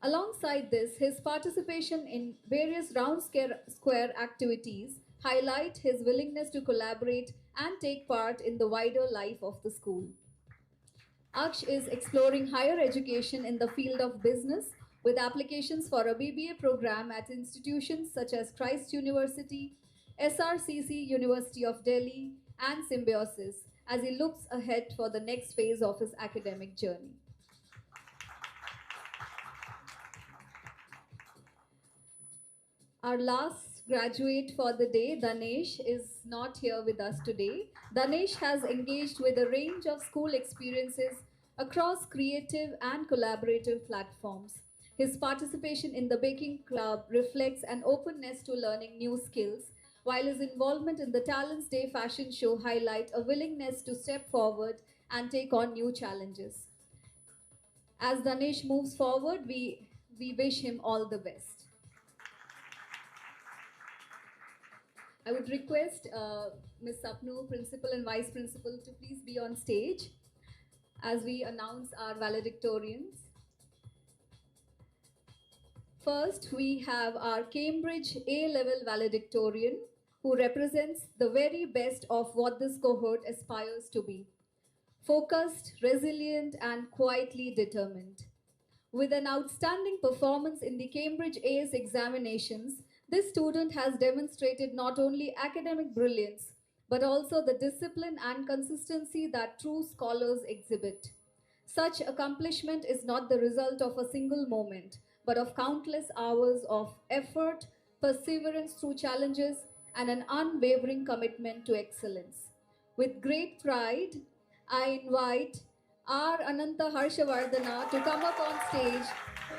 Alongside this, his participation in various square activities highlight his willingness to collaborate and take part in the wider life of the school. Aksh is exploring higher education in the field of business with applications for a BBA program at institutions such as Christ University, SRCC University of Delhi, and Symbiosis as he looks ahead for the next phase of his academic journey. Our last graduate for the day, Danesh, is not here with us today. Danesh has engaged with a range of school experiences across creative and collaborative platforms. His participation in the baking club reflects an openness to learning new skills, while his involvement in the Talents Day fashion show highlight a willingness to step forward and take on new challenges. As Danesh moves forward, we wish him all the best. I would request Ms. Sapnu, Principal and Vice Principal, to please be on stage as we announce our valedictorians. First, we have our Cambridge A-level valedictorian, who represents the very best of what this cohort aspires to be: focused, resilient, and quietly determined. With an outstanding performance in the Cambridge AS examinations, this student has demonstrated not only academic brilliance, but also the discipline and consistency that true scholars exhibit. Such accomplishment is not the result of a single moment, but of countless hours of effort, perseverance through challenges, and an unwavering commitment to excellence. With great pride, I invite R. Ananta Harshavardhana to come up on stage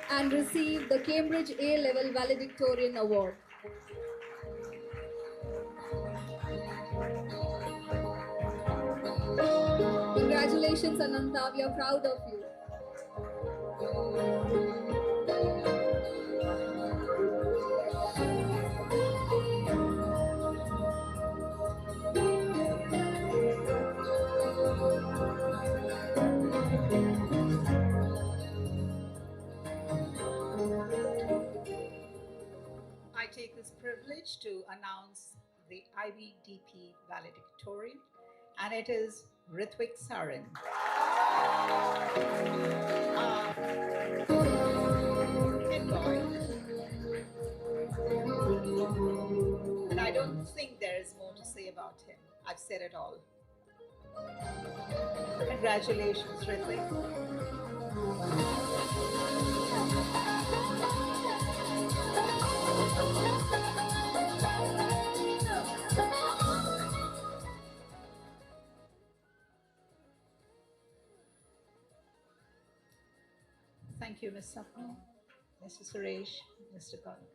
and receive the Cambridge A-Level Valedictorian Award. Congratulations, Ananta. We are proud of you. I take this privilege to announce the IVDP valedictorian, and it is Ritwik Sarin. Head boy. And I don't think there is more to say about him. I've said it all. Congratulations, Ritwik. Thank you, Ms. Sapna, Mr. Suresh, Mr. Gaurav.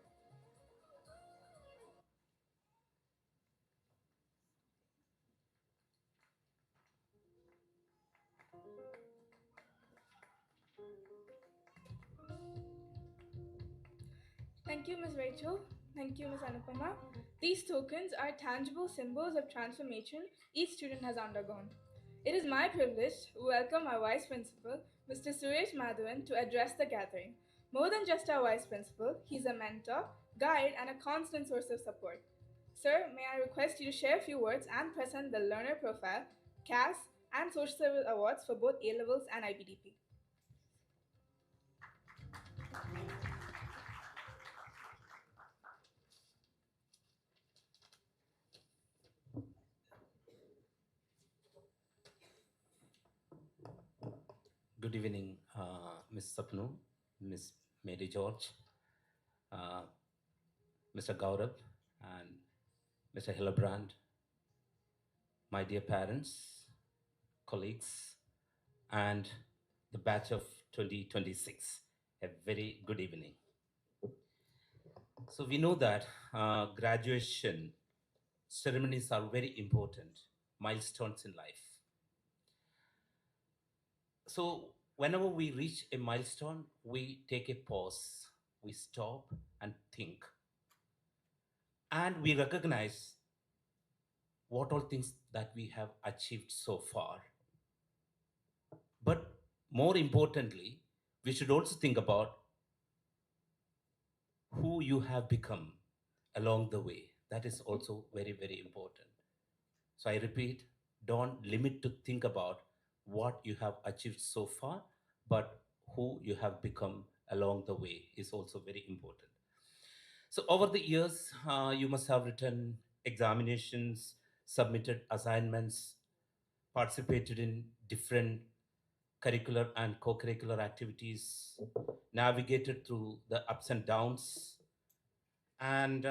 Thank you, Ms. Rachel. Thank you, Ms. Anupama. These tokens are tangible symbols of transformation each student has undergone. It is my privilege to welcome our Vice Principal, Mr. Suresh Madhavan, to address the gathering. More than just our Vice Principal, he's a mentor, guide, and a constant source of support. Sir, may I request you to share a few words and present the Learner Profile, CAS, and Social Service Awards for both A-Levels and IBDP. Good evening, Ms. Sapnu, Ms. Mary George, uh, Mr. Gaurav, and Mr. Hillebrand, my dear parents, colleagues, and the batch of 2026. A very good evening. So we know that graduation ceremonies are very important milestones in life. So whenever we reach a milestone, we take a pause, we stop and think, and we recognize what all things that we have achieved so far. But more importantly, we should also think about who you have become along the way. That is also very, very important. So I repeat, don't limit to think about what you have achieved so far, but who you have become along the way is also very important. So over the years, you must have written examinations, submitted assignments, participated in different curricular and co-curricular activities, navigated through the ups and downs, and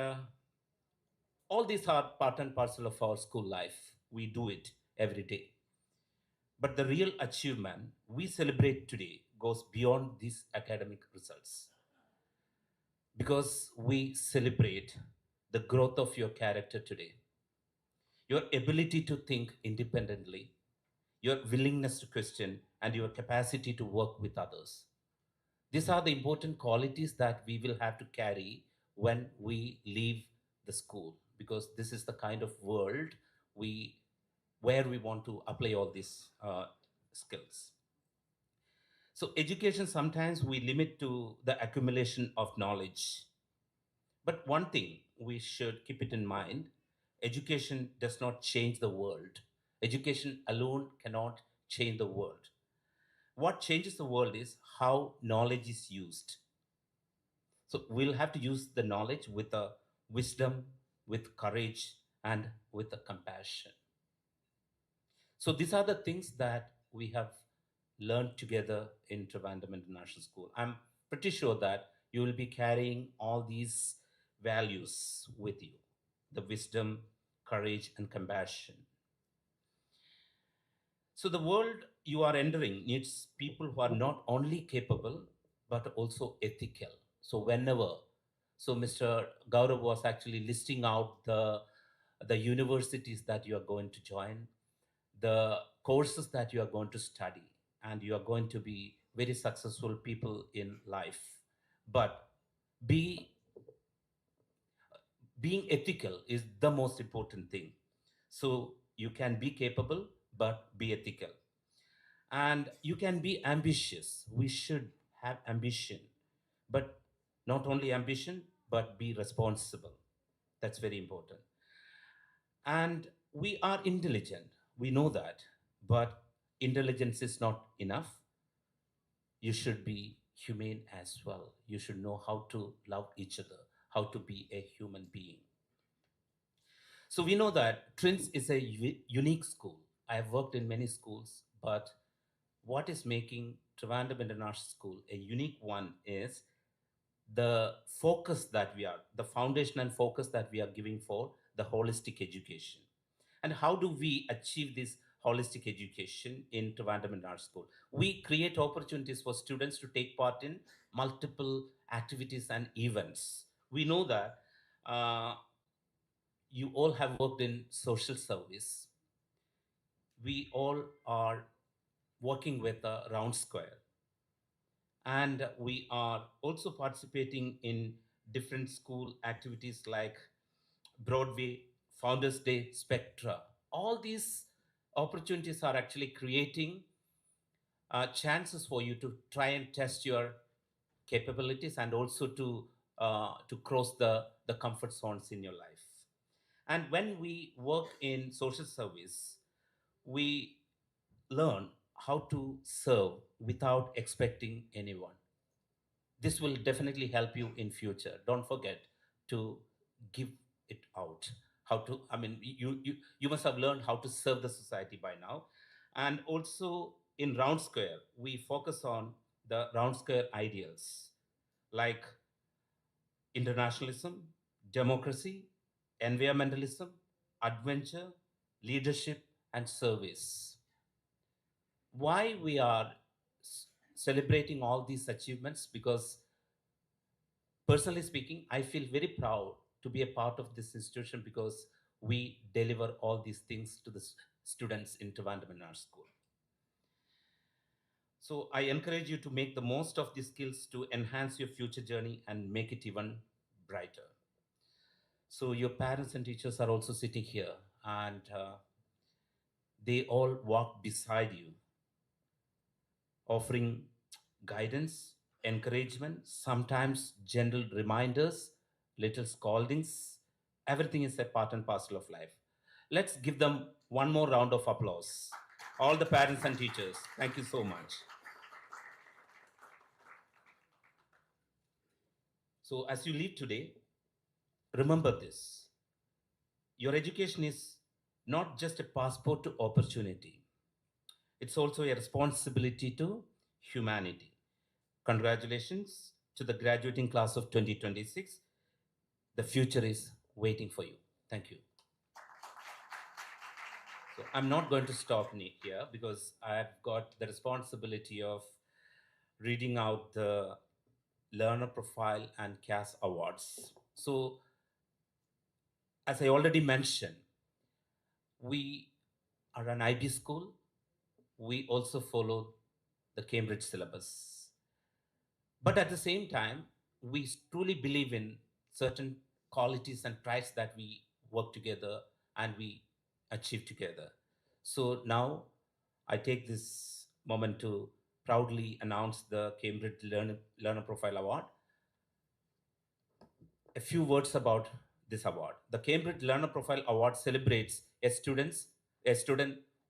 all these are part and parcel of our school life. We do it every day. But the real achievement we celebrate today goes beyond these academic results. because we celebrate the growth of your character today, your ability to think independently, your willingness to question, and your capacity to work with others. These are the important qualities that we will have to carry when we leave the school, because this is the kind of world we where we want to apply all these skills. So education sometimes we limit to the accumulation of knowledge. But one thing we should keep it in mind, education does not change the world. Education alone cannot change the world. What changes the world is how knowledge is used. So we'll have to use the knowledge with a wisdom, with courage, and with a compassion. So these are the things that we have learned together in Trivandrum International School. I'm pretty sure that you will be carrying all these values with you, the wisdom, courage, and compassion. So the world you are entering needs people who are not only capable but also ethical. So whenever, so Mr. Gaurav was actually listing out the universities that you are going to join, the courses that you are going to study, and you are going to be very successful people in life. But be being ethical is the most important thing. So you can be capable but be ethical, and you can be ambitious. We should have ambition, but not only ambition but be responsible. That's very important. And we are intelligent, we know that, but intelligence is not enough. You should be humane as well. You should know how to love each other, how to be a human being. So we know that Trins is a unique school. I have worked in many schools, but what is making Trivandrum International School a unique one is the focus that we are, the foundation and focus that we are giving for the holistic education. And how do we achieve this holistic education in Trivandrum International School? We create opportunities for students to take part in multiple activities and events. We know that you all have worked in social service. We all are working with a round square, and we are also participating in different school activities like Broadway, Founders Day, Spectra. All these opportunities are actually creating chances for you to try and test your capabilities, and also to cross the comfort zones in your life. And when we work in social service, we learn how to serve without expecting anyone. This will definitely help you in future. Don't forget to give it out. How to, I mean, you must have learned how to serve the society by now. And also in round square we focus on the round square ideals like internationalism, democracy, environmentalism, adventure, leadership, and service. Why we are celebrating all these achievements? Because personally speaking, I feel very proud to be a part of this institution, because we deliver all these things to the students in Trivandrum in our school. So I encourage you to make the most of these skills to enhance your future journey and make it even brighter. So your parents and teachers are also sitting here, and they all walk beside you, offering guidance, encouragement, sometimes gentle reminders, little scoldings. Everything is a part and parcel of life. Let's give them one more round of applause. All the parents and teachers, thank you so much. So, as you leave today, remember this: your education is not just a passport to opportunity, it's also a responsibility to humanity. Congratulations to the graduating class of 2026. The future is waiting for you. Thank you. So I'm not going to stop here, because I've got the responsibility of reading out the Learner Profile and CAS Awards. So, as I already mentioned, we are an IB school. We also follow the Cambridge syllabus. But at the same time, we truly believe in certain qualities and traits that we work together and we achieve together. So now I take this moment to proudly announce the Cambridge Learner Profile Award. A few words about this award. The Cambridge Learner Profile Award celebrates a student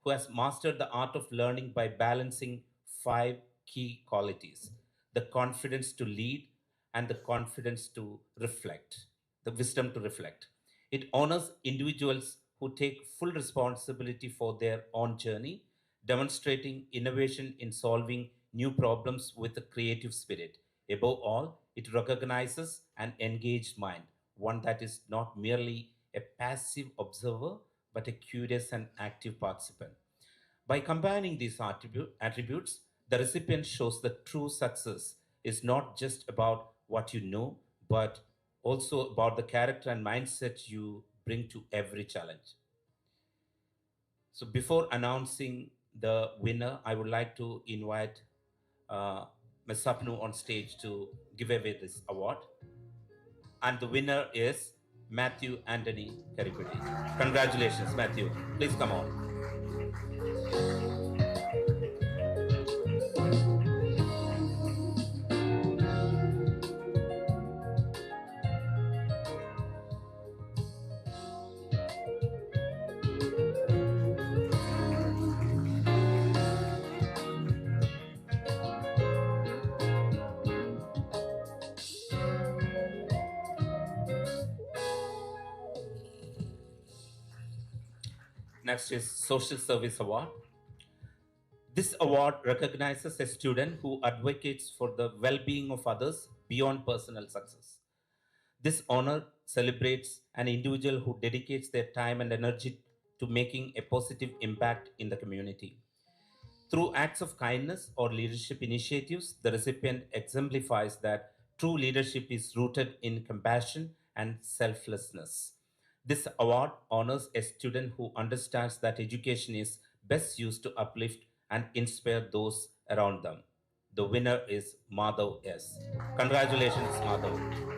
who has mastered the art of learning by balancing five key qualities: the confidence to lead and the confidence to reflect, the wisdom to reflect. It honors individuals who take full responsibility for their own journey, demonstrating innovation in solving new problems with a creative spirit. Above all, it recognizes an engaged mind, one that is not merely a passive observer, but a curious and active participant. By combining these attributes, the recipient shows that true success is not just about what you know, but also about the character and mindset you bring to every challenge. So, before announcing the winner, I would like to invite uh, Ms. Sapnu on stage to give away this award. And the winner is Matthew Anthony Karipudi. Congratulations, Matthew. Please come on. Next is Social Service Award. This award recognizes a student who advocates for the well being of others beyond personal success. This honor celebrates an individual who dedicates their time and energy to making a positive impact in the community. Through acts of kindness or leadership initiatives, the recipient exemplifies that true leadership is rooted in compassion and selflessness. This award honors a student who understands that education is best used to uplift and inspire those around them. The winner is Madhav S. Congratulations, Madhav.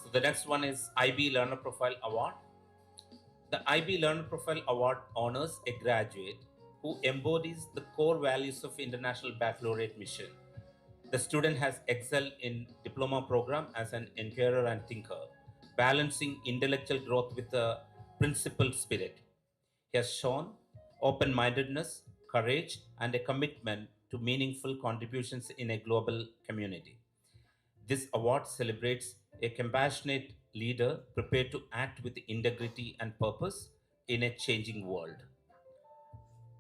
So the next one is IB Learner Profile Award. The IB Learner Profile Award honors a graduate who embodies the core values of International Baccalaureate Mission. The student has excelled in diploma program as an inquirer and thinker, balancing intellectual growth with a principled spirit. He has shown open-mindedness, courage, and a commitment to meaningful contributions in a global community. This award celebrates a compassionate leader prepared to act with integrity and purpose in a changing world.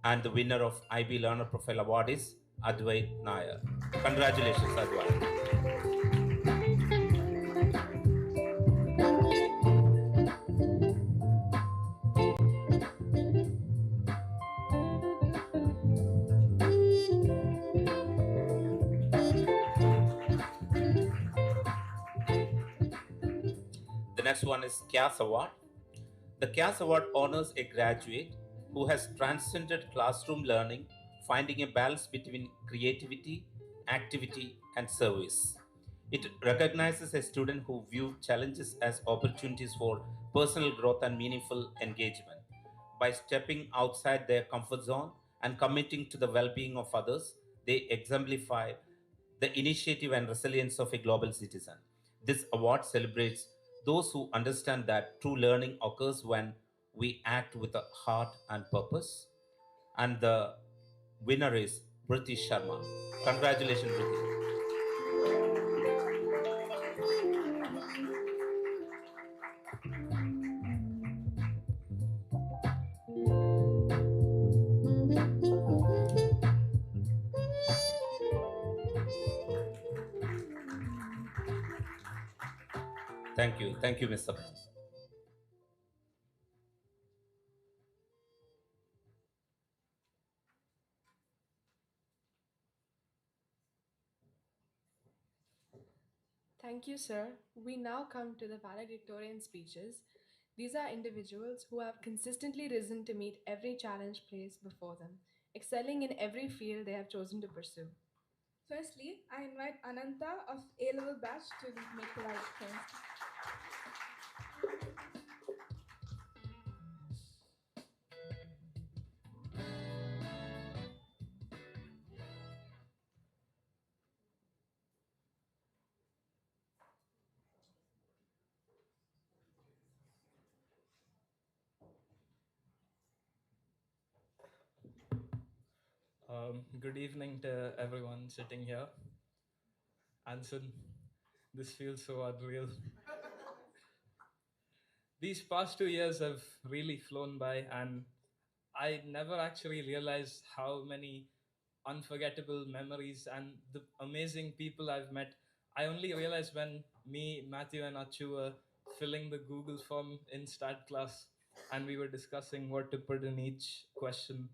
And the winner of IB Learner Profile Award is Advait Nair. Congratulations, Advait. The next one is CAS Award. The CAS Award honors a graduate who has transcended classroom learning, finding a balance between creativity, activity, and service. It recognizes a student who view challenges as opportunities for personal growth and meaningful engagement. By stepping outside their comfort zone and committing to the well being of others, they exemplify the initiative and resilience of a global citizen. This award celebrates those who understand that true learning occurs when we act with a heart and purpose. And the winner is Priti Sharma. Congratulations, Priti. Thank you. Thank you, Mr. Thank you, sir. We now come to the valedictorian speeches. These are individuals who have consistently risen to meet every challenge placed before them, excelling in every field they have chosen to pursue. Firstly, I invite Ananta of A level batch to make the valedictorian speech. Good evening to everyone sitting here. Anson, this feels so unreal. These past 2 years have really flown by, and I never actually realized how many unforgettable memories and the amazing people I've met. I only realized when me, Matthew, and Achu were filling the Google form in stat class and we were discussing what to put in each question.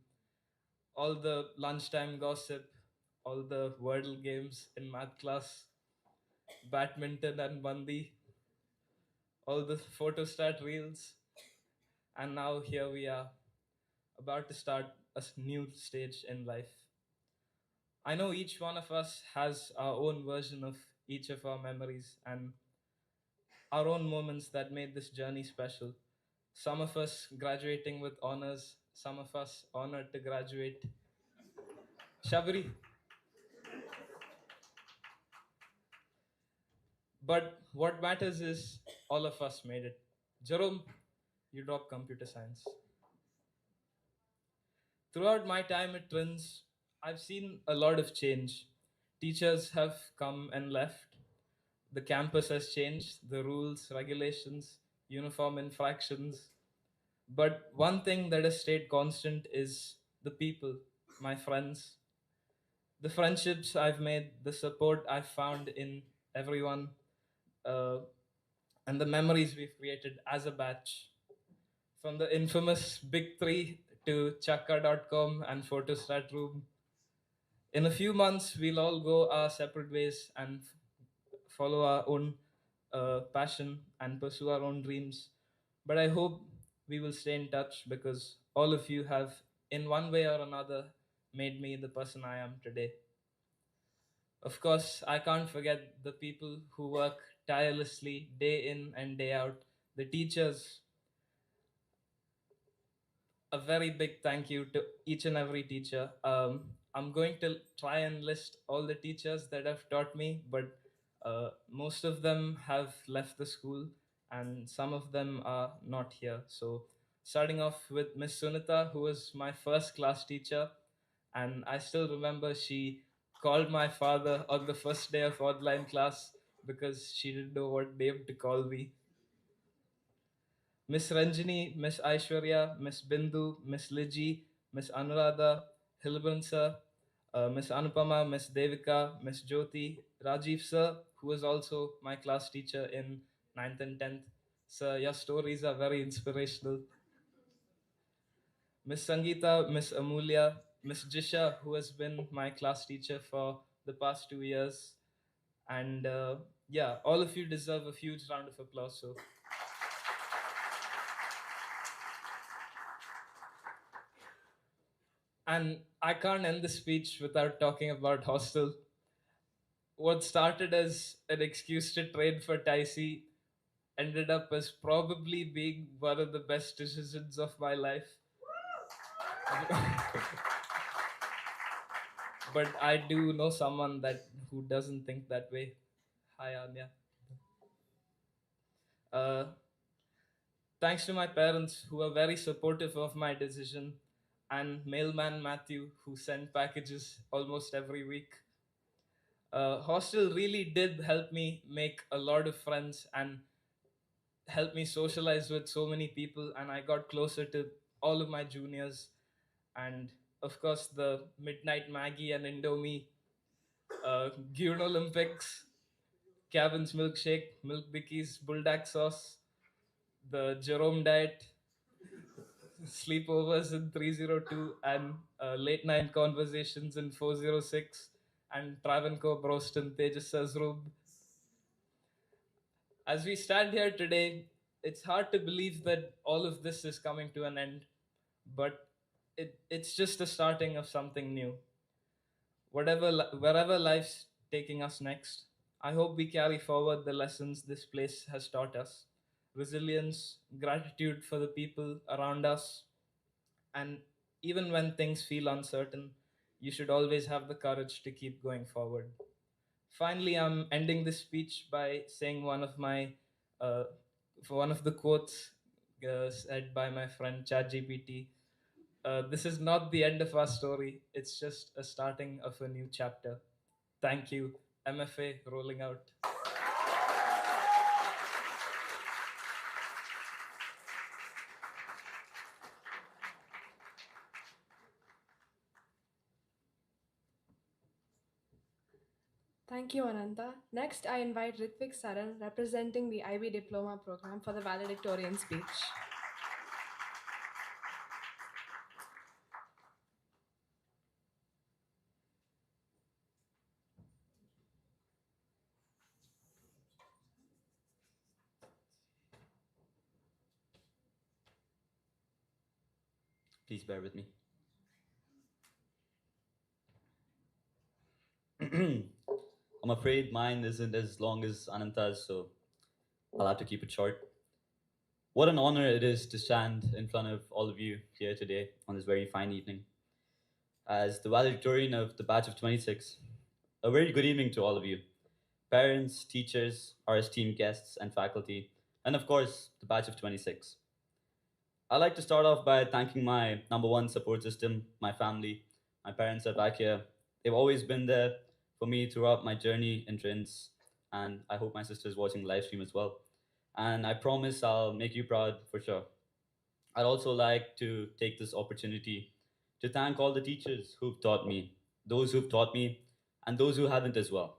All the lunchtime gossip, all the Wordle games in math class, badminton and bandi, all the photostat reels, and now here we are, about to start a new stage in life. I know each one of us has our own version of each of our memories and our own moments that made this journey special. Some of us graduating with honors, some of us honored to graduate. Shabri, but what matters is all of us made it. Jerome, you dropped computer science. Throughout my time at Trins, I've seen a lot of change. Teachers have come and left. The campus has changed, the rules, regulations, uniform infractions. But one thing that has stayed constant is the people, my friends, the friendships I've made, the support I've found in everyone, uh, and the memories we've created as a batch. From the infamous Big Three to Chakka.com and Photostat Room. In a few months, we'll all go our separate ways and follow our own passion and pursue our own dreams. But I hope we will stay in touch because all of you have, in one way or another, made me the person I am today. Of course, I can't forget the people who work tirelessly day in and day out, the teachers. A very big thank you to each and every teacher. I'm going to try and list all the teachers that have taught me, but most of them have left the school and some of them are not here. So, starting off with Miss Sunita, who was my first class teacher, and I still remember she called my father on the first day of online class because she didn't know what name to call me. Miss Ranjini, Miss Aishwarya, Miss Bindu, Miss Liji, Miss Anuradha, Hilburn sir, Miss Anupama, Miss Devika, Miss Jyoti, Rajiv sir, who was also my class teacher in ninth and 10th. Sir, your stories are very inspirational. Miss Sangeeta, Miss Amulya, Miss Jisha, who has been my class teacher for the past 2 years. And yeah, all of you deserve a huge round of applause. So and I can't end the speech without talking about hostel. What started as an excuse to train for Taisi ended up as probably being one of the best decisions of my life. But I do know someone that who doesn't think that way. Hi Anya. Uh, Thanks to my parents who were very supportive of my decision, and mailman Matthew who sent packages almost every week. Hostel really did help me make a lot of friends and help me socialize with so many people, and I got closer to all of my juniors. And of course, the midnight Maggie and Indomie, Gyun Olympics, Cavin's milkshake, Milk Bickies, Bulldog sauce, the Jerome diet, sleepovers in 302, and late night conversations in 406, and Travancore roast in Tejas' room. As we stand here today, it's hard to believe that all of this is coming to an end, but it's just the starting of something new. Wherever life's taking us next, I hope we carry forward the lessons this place has taught us: resilience, gratitude for the people around us, and even when things feel uncertain, you should always have the courage to keep going forward. Finally, I'm ending this speech by saying uh, one of the quotes said by my friend ChatGPT. This is not the end of our story. It's just a starting of a new chapter. Thank you. MFA rolling out. Thank you, Ananta. Next, I invite Ritvik Saran, representing the IB Diploma program, for the valedictorian speech. Please bear with me. I'm afraid mine isn't as long as Ananta's, so I'll have to keep it short. What an honor it is to stand in front of all of you here today on this very fine evening. As the valedictorian of the batch of 26, a very good evening to all of you, parents, teachers, our esteemed guests and faculty, and of course, the batch of 26. I'd like to start off by thanking my number one support system, my family. My parents are back here. They've always been there for me throughout my journey in Trins, and I hope my sister's watching the live stream as well. And I promise I'll make you proud for sure. I'd also like to take this opportunity to thank all the teachers who've taught me, those who've taught me, and those who haven't as well.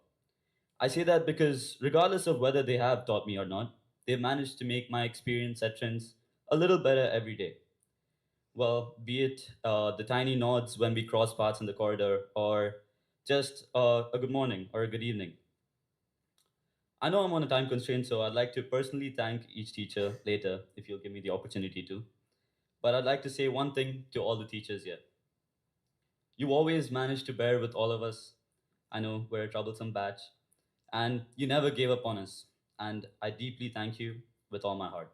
I say that because, regardless of whether they have taught me or not, they've managed to make my experience at Trins a little better every day. Well, be it the tiny nods when we cross paths in the corridor, or just a good morning or a good evening. I know I'm on a time constraint, so I'd like to personally thank each teacher later if you'll give me the opportunity to. But I'd like to say one thing to all the teachers here. You always managed to bear with all of us. I know we're a troublesome batch, and you never gave up on us. And I deeply thank you with all my heart.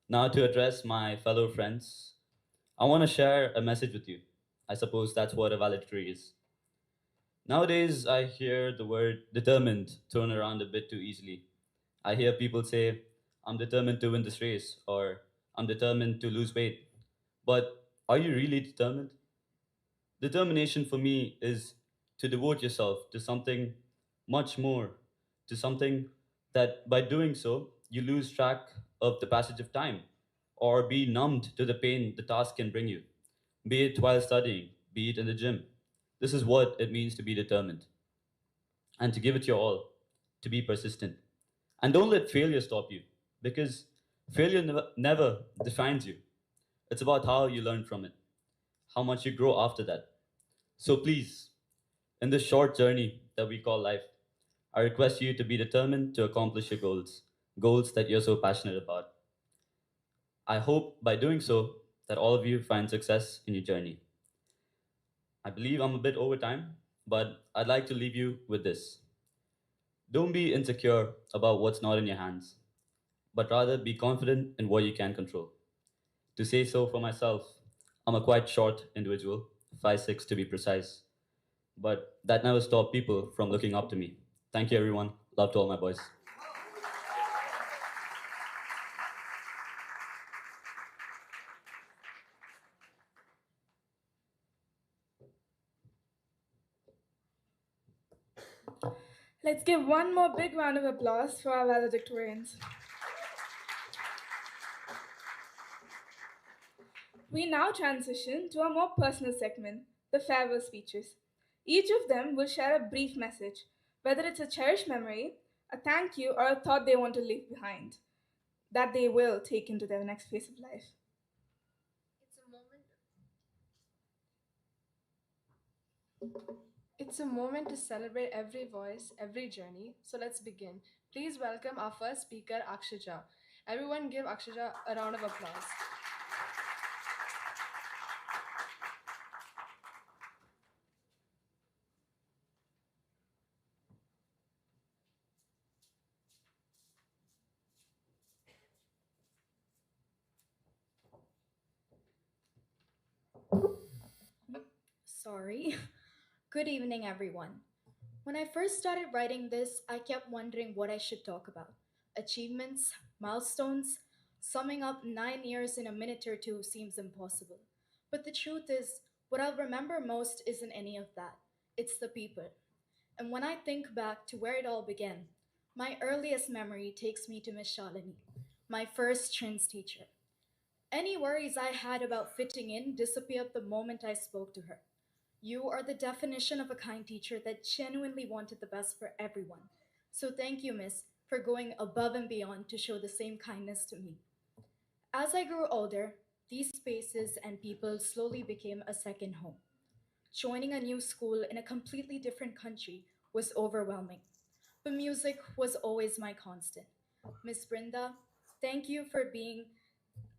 Now, to address my fellow friends, I want to share a message with you. I suppose that's what a valedictory is. Nowadays, I hear the word determined thrown around a bit too easily. I hear people say, I'm determined to win this race, or I'm determined to lose weight. But are you really determined? Determination for me is to devote yourself to something much more, to something that by doing so, you lose track of the passage of time, or be numbed to the pain the task can bring you, be it while studying, be it in the gym. This is what it means to be determined and to give it your all, to be persistent. And don't let failure stop you, because failure never defines you. It's about how you learn from it, how much you grow after that. So please, in this short journey that we call life, I request you to be determined to accomplish your goals, goals that you're so passionate about. I hope by doing so that all of you find success in your journey. I believe I'm a bit over time, but I'd like to leave you with this. Don't be insecure about what's not in your hands, but rather be confident in what you can control. To say so for myself, I'm a quite short individual, 5'6" to be precise, but that never stopped people from looking up to me. Thank you, everyone. Love to all my boys. Let's give one more big round of applause for our valedictorians. We now transition to a more personal segment, the farewell speeches. Each of them will share a brief message, whether it's a cherished memory, a thank you, or a thought they want to leave behind that they will take into their next phase of life. It's a moment to celebrate every voice, every journey. So let's begin. Please welcome our first speaker, Akshaja. Everyone give Akshaja a round of applause. Sorry. Good evening, everyone. When I first started writing this, I kept wondering what I should talk about. Achievements, milestones, summing up 9 years in a minute or two seems impossible. But the truth is, what I'll remember most isn't any of that. It's the people. And when I think back to where it all began, my earliest memory takes me to Miss Shalini, my first Trins teacher. Any worries I had about fitting in disappeared the moment I spoke to her. You are the definition of a kind teacher that genuinely wanted the best for everyone. So thank you, Miss, for going above and beyond to show the same kindness to me. As I grew older, these spaces and people slowly became a second home. Joining a new school in a completely different country was overwhelming, but music was always my constant. Miss Brinda, thank you for being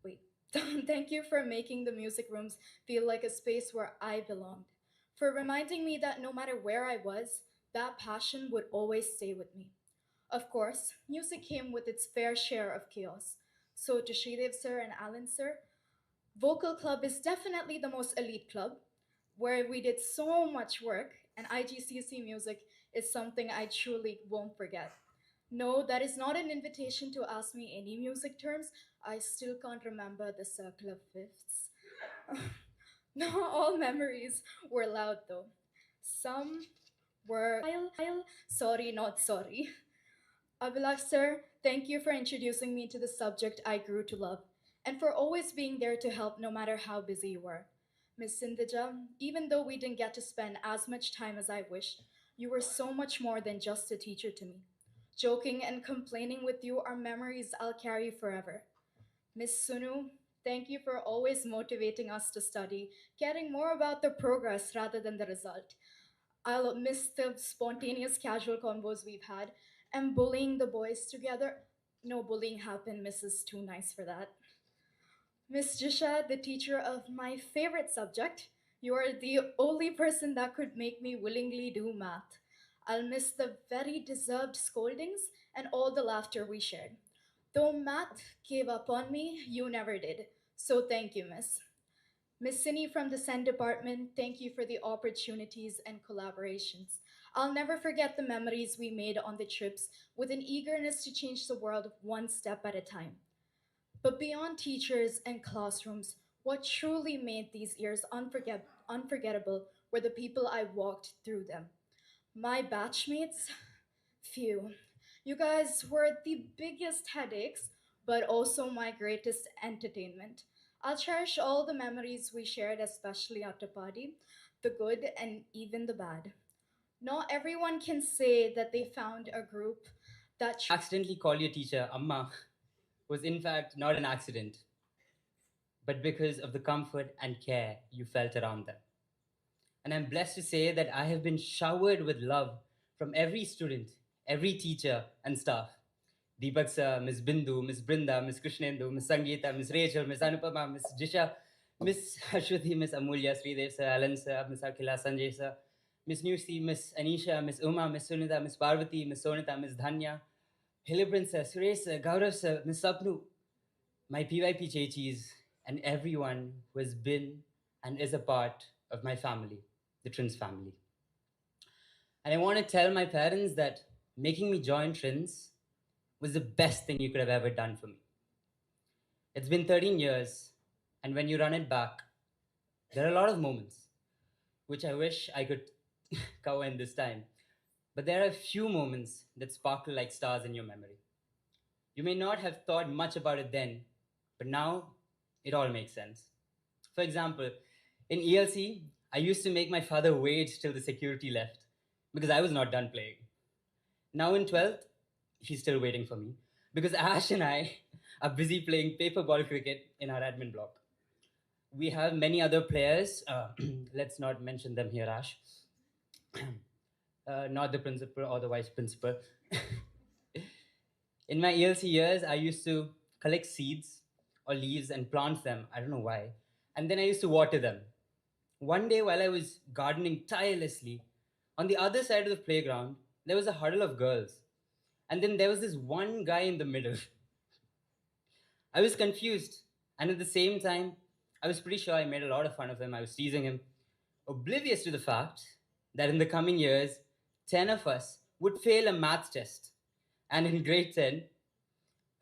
wait. Thank you for making the music rooms feel like a space where I belonged. For reminding me that no matter where I was, that passion would always stay with me. Of course, music came with its fair share of chaos. So to Shridev sir and Alan sir, Vocal Club is definitely the most elite club, where we did so much work, and IGCC music is something I truly won't forget. No, that is not an invitation to ask me any music terms. I still can't remember the circle of fifths. Not all memories were loud though. Some were sorry, not sorry. Abhilash sir, thank you for introducing me to the subject I grew to love, and for always being there to help no matter how busy you were. Miss Sindhija, even though we didn't get to spend as much time as I wished, you were so much more than just a teacher to me. Joking and complaining with you are memories I'll carry forever. Miss Sunu, thank you for always motivating us to study, caring more about the progress rather than the result. I'll miss the spontaneous casual convos we've had and bullying the boys together. No bullying happened, Mrs. Too Nice for that. Miss Jisha, the teacher of my favorite subject, you are the only person that could make me willingly do math. I'll miss the very deserved scoldings and all the laughter we shared. Though math gave up on me, you never did. So thank you, Miss. Miss Cindy from the Sen Department, thank you for the opportunities and collaborations. I'll never forget the memories we made on the trips with an eagerness to change the world one step at a time. But beyond teachers and classrooms, what truly made these years unforgettable were the people I walked through them. My batchmates, phew, you guys were the biggest headaches, but also my greatest entertainment. I'll cherish all the memories we shared, especially at the party, the good and even the bad. Not everyone can say that they found a group that accidentally call your teacher Amma was in fact not an accident, but because of the comfort and care you felt around them. And I'm blessed to say that I have been showered with love from every student, every teacher, and staff. Deepak sir, Miss Bindu, Miss Brinda, Miss Krishnendu, Miss Sangeeta, Miss Rachel, Miss Anupama, Miss Jisha, Miss Ashwati, Miss Amulya, Sridev sir, Alan sir, Miss Akhila, Sanjay sir, Miss Nusi, Miss Anisha, Miss Uma, Miss Sunita, Miss Parvati, Miss Sonita, Miss Dhanya, Hilibrin sir, Suresh sir, Gaurav sir, Miss Sapnu, my PYP chechis, and everyone who has been and is a part of my family, the Trins family. And I want to tell my parents that making me join Trins was the best thing you could have ever done for me. It's been 13 years, and when you run it back, there are a lot of moments which I wish I could cover in this time. But there are a few moments that sparkle like stars in your memory. You may not have thought much about it then, but now it all makes sense. For example, in ELC, I used to make my father wait till the security left because I was not done playing. Now in 12th, he's still waiting for me because Ash and I are busy playing paper ball cricket in our admin block. We have many other players. Let's not mention them here, Ash. Not the principal or the vice principal. In my ELC years, I used to collect seeds or leaves and plant them. I don't know why. And then I used to water them. One day, while I was gardening tirelessly, on the other side of the playground, there was a huddle of girls. And then there was this one guy in the middle. I was confused. And at the same time, I was pretty sure I made a lot of fun of him. I was teasing him, oblivious to the fact that in the coming years, 10 of us would fail a math test. And in grade 10,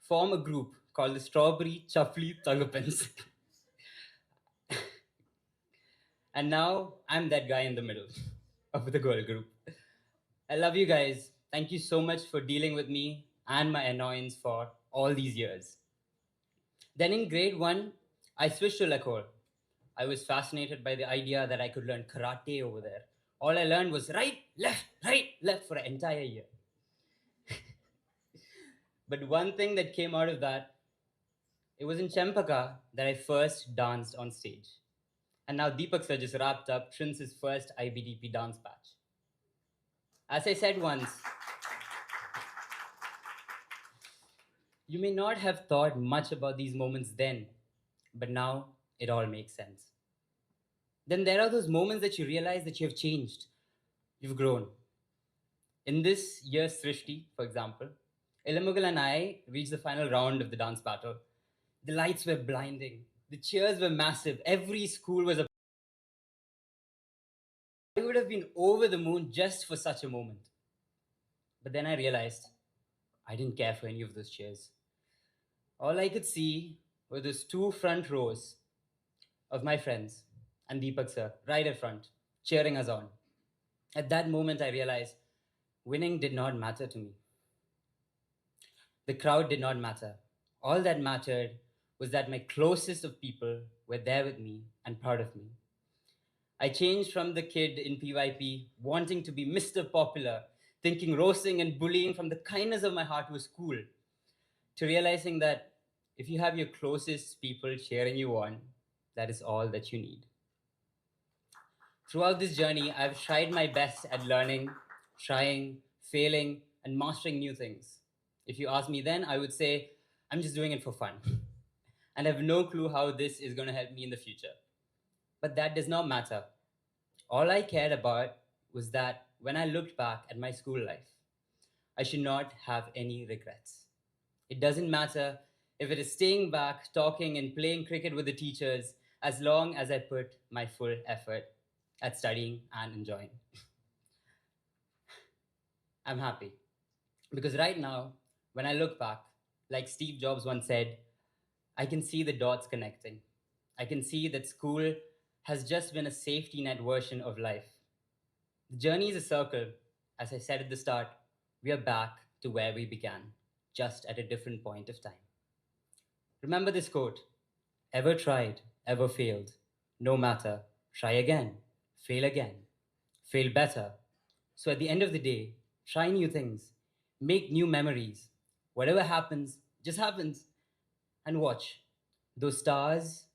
form a group called the Strawberry Chuffly Thugapins. And now I'm that guy in the middle of the girl group. I love you guys. Thank you so much for dealing with me and my annoyance for all these years. Then in grade 1, I switched to Lakor. I was fascinated by the idea that I could learn karate over there. All I learned was right, left for an entire year. But one thing that came out of that, it was in Chempaka that I first danced on stage. And now Deepak sir just wrapped up Trins' first IBDP dance batch. As I said once, you may not have thought much about these moments then, but now it all makes sense. Then there are those moments that you realize that you have changed, you've grown. In this year's Srishti, for example, Ilamugal and I reached the final round of the dance battle. The lights were blinding, the cheers were massive, every school was a. I would have been over the moon just for such a moment. But then I realized I didn't care for any of those cheers. All I could see were those 2 front rows of my friends and Deepak sir right at front, cheering us on. At that moment, I realized winning did not matter to me. The crowd did not matter. All that mattered was that my closest of people were there with me and proud of me. I changed from the kid in PYP wanting to be Mr. Popular, thinking roasting and bullying from the kindness of my heart was cool, to realizing that if you have your closest people cheering you on, that is all that you need. Throughout this journey, I've tried my best at learning, trying, failing, and mastering new things. If you ask me then, I would say, I'm just doing it for fun. And I have no clue how this is going to help me in the future. But that does not matter. All I cared about was that when I looked back at my school life, I should not have any regrets. It doesn't matter if it is staying back, talking, and playing cricket with the teachers, as long as I put my full effort at studying and enjoying. I'm happy. Because right now, when I look back, like Steve Jobs once said, I can see the dots connecting. I can see that school has just been a safety net version of life. The journey is a circle. As I said at the start, we are back to where we began, just at a different point of time. Remember this quote: ever tried, ever failed, no matter, try again, fail better. So at the end of the day, try new things, make new memories. Whatever happens, just happens. And watch, those stars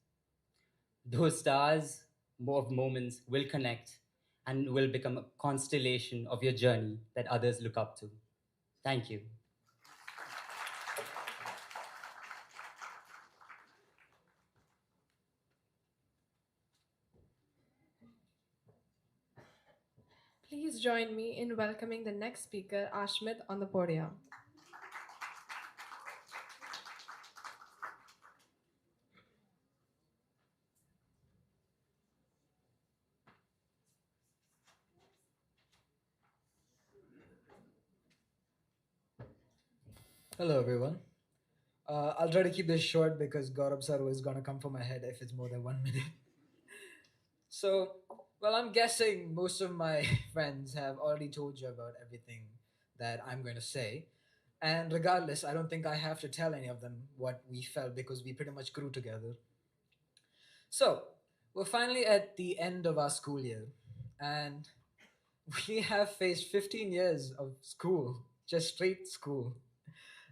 of moments will connect and will become a constellation of your journey that others look up to. Thank you. Please join me in welcoming the next speaker, Ashmit, on the podium. Hello, everyone. I'll try to keep this short because Gaurav sir is gonna come for my head if it's more than 1 minute. So, well, I'm guessing most of my friends have already told you about everything that I'm going to say. And regardless, I don't think I have to tell any of them what we felt because we pretty much grew together. So, we're finally at the end of our school year, and we have faced 15 years of school, just straight school.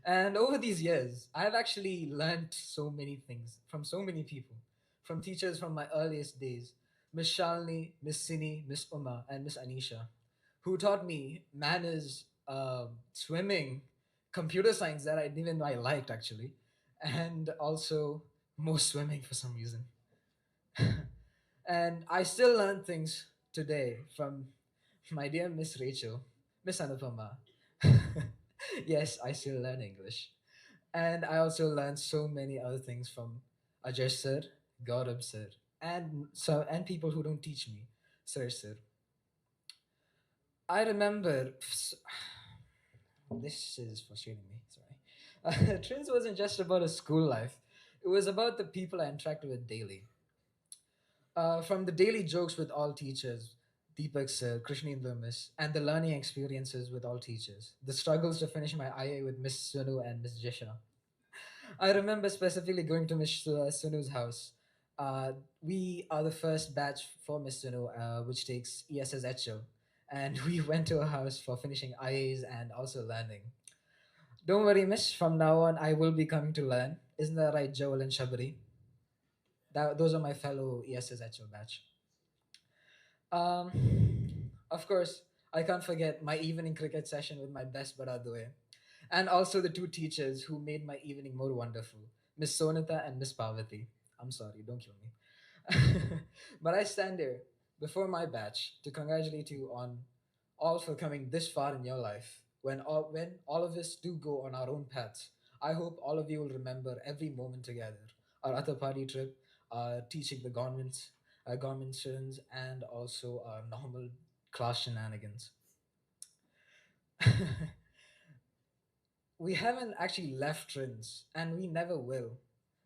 And over these years, I've actually learned so many things from so many people, from teachers from my earliest days, Miss Shalini, Miss Sini, Miss Uma, and Miss Anisha, who taught me manners, swimming, computer science that I didn't even know I liked actually, and also more swimming for some reason. And I still learn things today from my dear Miss Rachel, Miss Anupama. Yes, I still learn English. And I also learned so many other things from Ajay sir, Gaurav sir, and people who don't teach me, sir. I remember this is frustrating me. Sorry. Trins wasn't just about a school life; it was about the people I interacted with daily. From the daily jokes with all teachers, Deepak sir, Krishnendra miss, and the learning experiences with all teachers, the struggles to finish my IA with Miss Sunu and Miss Jisha. I remember specifically going to Miss Sunu's house. We are the first batch for Miss Sunu, which takes ESSHO, and we went to her house for finishing IAs and also learning. Don't worry, Miss. From now on, I will be coming to learn. Isn't that right, Joel and Shabari? Those are my fellow ESSHO batch. Of course, I can't forget my evening cricket session with my best Baradue, and also the two teachers who made my evening more wonderful, Miss Sonata and Miss Parvati. I'm sorry, don't kill me. But I stand here before my batch to congratulate you on all for coming this far in your life. When all of us do go on our own paths, I hope all of you will remember every moment together. Our other party trip, teaching the government students, and also our normal class shenanigans. We haven't actually left Trins, and we never will,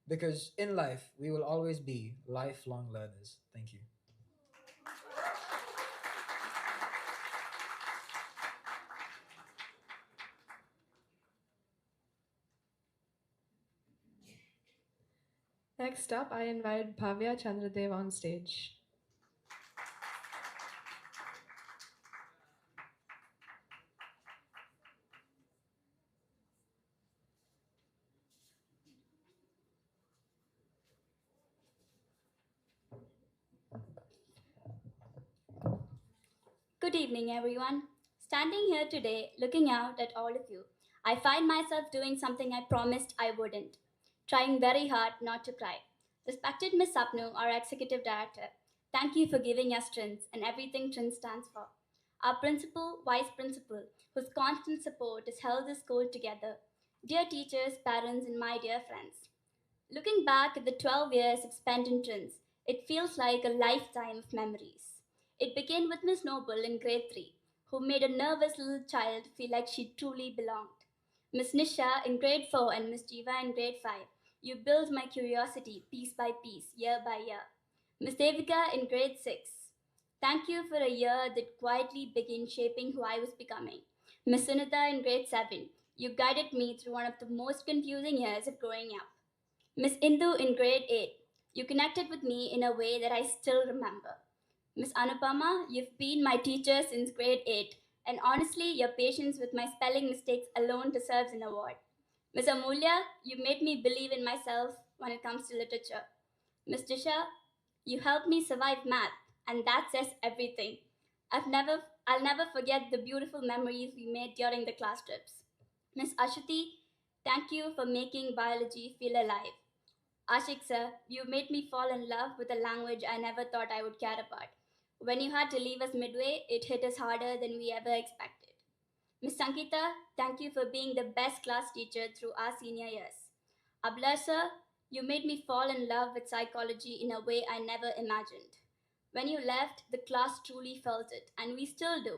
because in life we will always be lifelong learners. Thank you. Next up, I invite Bhavya Chandradev on stage. Good evening, everyone. Standing here today, looking out at all of you, I find myself doing something I promised I wouldn't, trying very hard not to cry. Respected Miss Sapnu, our Executive Director, thank you for giving us Trins and everything Trins stands for. Our Principal, Vice Principal, whose constant support has held the school together. Dear teachers, parents, and my dear friends. Looking back at the 12 years I've spent in Trins, it feels like a lifetime of memories. It began with Miss Noble in grade 3, who made a nervous little child feel like she truly belonged. Miss Nisha in grade 4 and Miss Jiva in grade 5, you built my curiosity piece by piece, year by year. Miss Devika in grade 6, thank you for a year that quietly began shaping who I was becoming. Miss Sunita in grade 7, you guided me through one of the most confusing years of growing up. Miss Indu in grade 8, you connected with me in a way that I still remember. Miss Anupama, you've been my teacher since grade 8, and honestly, your patience with my spelling mistakes alone deserves an award. Miss Amulya, you made me believe in myself when it comes to literature. Miss Disha, you helped me survive math, and that says everything. I'll never forget the beautiful memories we made during the class trips. Miss Ashati, thank you for making biology feel alive. Ashik sir, you made me fall in love with a language I never thought I would care about. When you had to leave us midway, it hit us harder than we ever expected. Miss Sankita, thank you for being the best class teacher through our senior years. Abla sir, you made me fall in love with psychology in a way I never imagined. When you left, the class truly felt it, and we still do.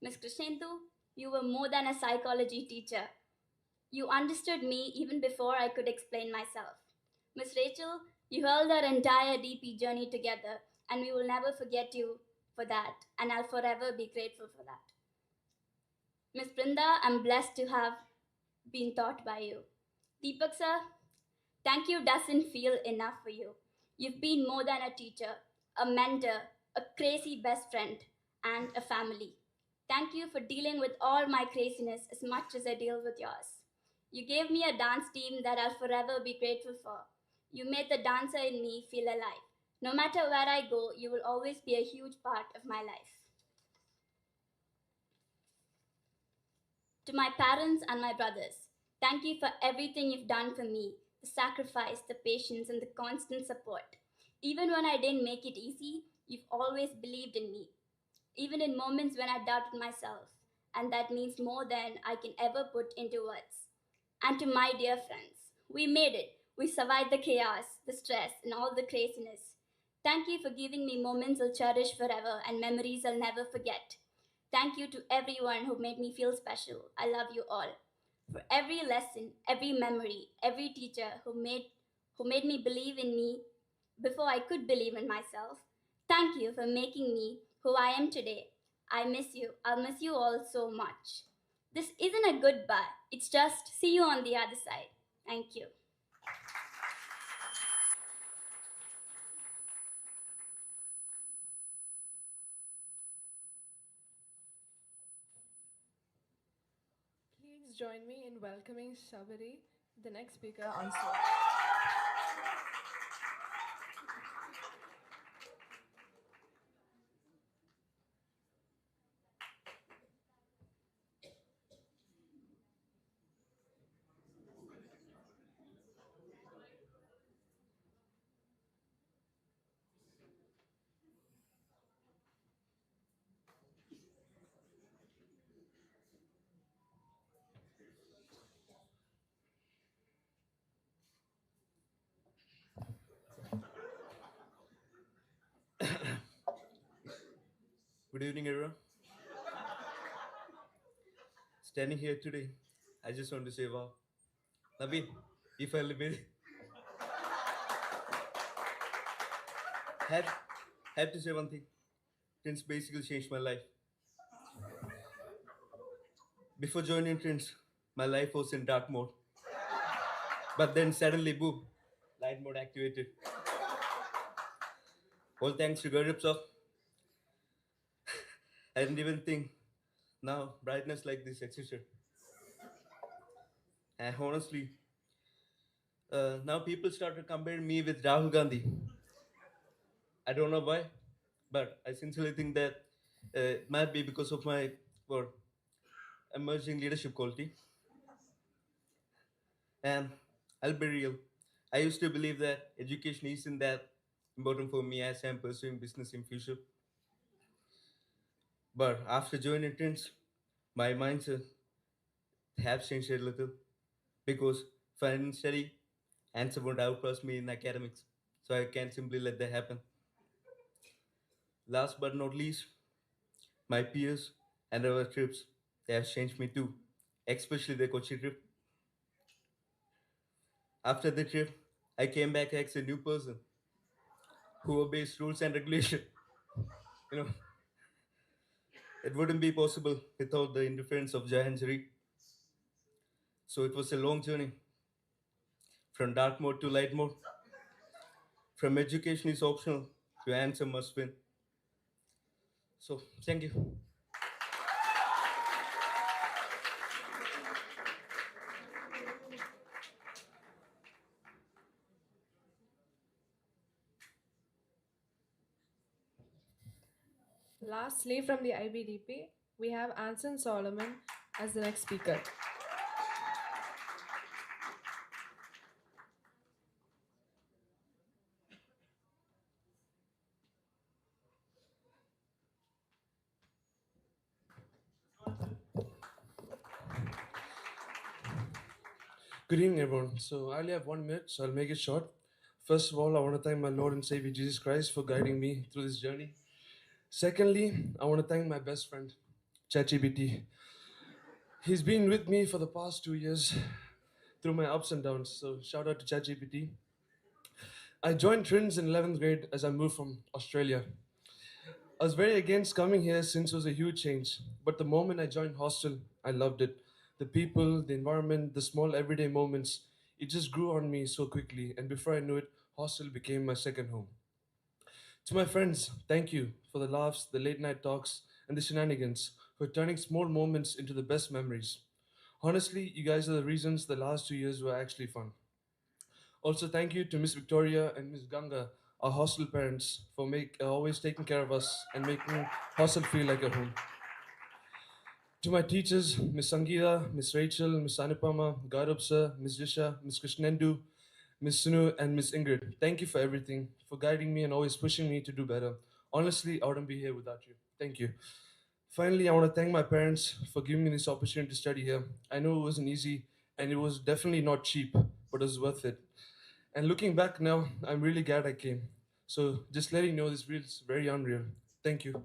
Miss Krishendu, you were more than a psychology teacher. You understood me even before I could explain myself. Miss Rachel, you held our entire DP journey together, and we will never forget you for that, and I'll forever be grateful for that. Miss Brinda, I'm blessed to have been taught by you. Deepak sir, thank you doesn't feel enough for you. You've been more than a teacher, a mentor, a crazy best friend, and a family. Thank you for dealing with all my craziness as much as I deal with yours. You gave me a dance team that I'll forever be grateful for. You made the dancer in me feel alive. No matter where I go, you will always be a huge part of my life. To my parents and my brothers, thank you for everything you've done for me, the sacrifice, the patience, and the constant support. Even when I didn't make it easy, you've always believed in me, even in moments when I doubted myself. And that means more than I can ever put into words. And to my dear friends, we made it. We survived the chaos, the stress, and all the craziness. Thank you for giving me moments I'll cherish forever and memories I'll never forget. Thank you to everyone who made me feel special. I love you all. For every lesson, every memory, every teacher who made me believe in me before I could believe in myself. Thank you for making me who I am today. I miss you. I'll miss you all so much. This isn't a goodbye, it's just see you on the other side. Thank you. Please join me in welcoming Shabari, the next speaker on stage. Good evening, everyone. Standing here today, I just want to say, wow, Nabi, if I made have have to say one thing. Trins basically changed my life. Before joining Trins, my life was in dark mode. But then suddenly, boom, light mode activated. All thanks to Gaurav sir. I didn't even think now brightness like this existed. And honestly, now people started comparing me with Rahul Gandhi. I don't know why, but I sincerely think that it might be because of my well, emerging leadership quality. And I'll be real. I used to believe that education isn't that important for me as I'm pursuing business in future. But after joining Trins, my mindset has changed a little because if I didn't study, answer won't outpass me in academics. So I can't simply let that happen. Last but not least, my peers and our trips, they have changed me too, especially the Kochi trip. After the trip, I came back as a new person who obeys rules and regulation. You know, it wouldn't be possible without the interference of Jahanjari. So it was a long journey from dark mode to light mode, from education is optional to answer must win. So thank you. Lastly, from the IBDP, we have Anson Solomon as the next speaker. Good evening, everyone. So I only have 1 minute, so I'll make it short. First of all, I want to thank my Lord and Savior Jesus Christ for guiding me through this journey. Secondly, I want to thank my best friend, ChatGPT. He's been with me for the past 2 years through my ups and downs. So shout out to ChatGPT. I joined Trins in 11th grade as I moved from Australia. I was very against coming here since it was a huge change. But the moment I joined hostel, I loved it. The people, the environment, the small everyday moments, it just grew on me so quickly. And before I knew it, hostel became my second home. To my friends, thank you for the laughs, the late night talks, and the shenanigans, for turning small moments into the best memories. Honestly, you guys are the reasons the last 2 years were actually fun. Also, thank you to Miss Victoria and Miss Ganga, our hostel parents, for always taking care of us and making hostel feel like a home. To my teachers, Miss Sangeeta, Miss Rachel, Miss Anupama, Gaurav sir, Miss Jisha, Miss Krishnendu, Miss Sunu, and Miss Ingrid, thank you for everything, for guiding me and always pushing me to do better. Honestly, I wouldn't be here without you. Thank you. Finally, I want to thank my parents for giving me this opportunity to study here. I know it wasn't easy and it was definitely not cheap, but it was worth it. And looking back now, I'm really glad I came. So just letting you know this feels very unreal. Thank you.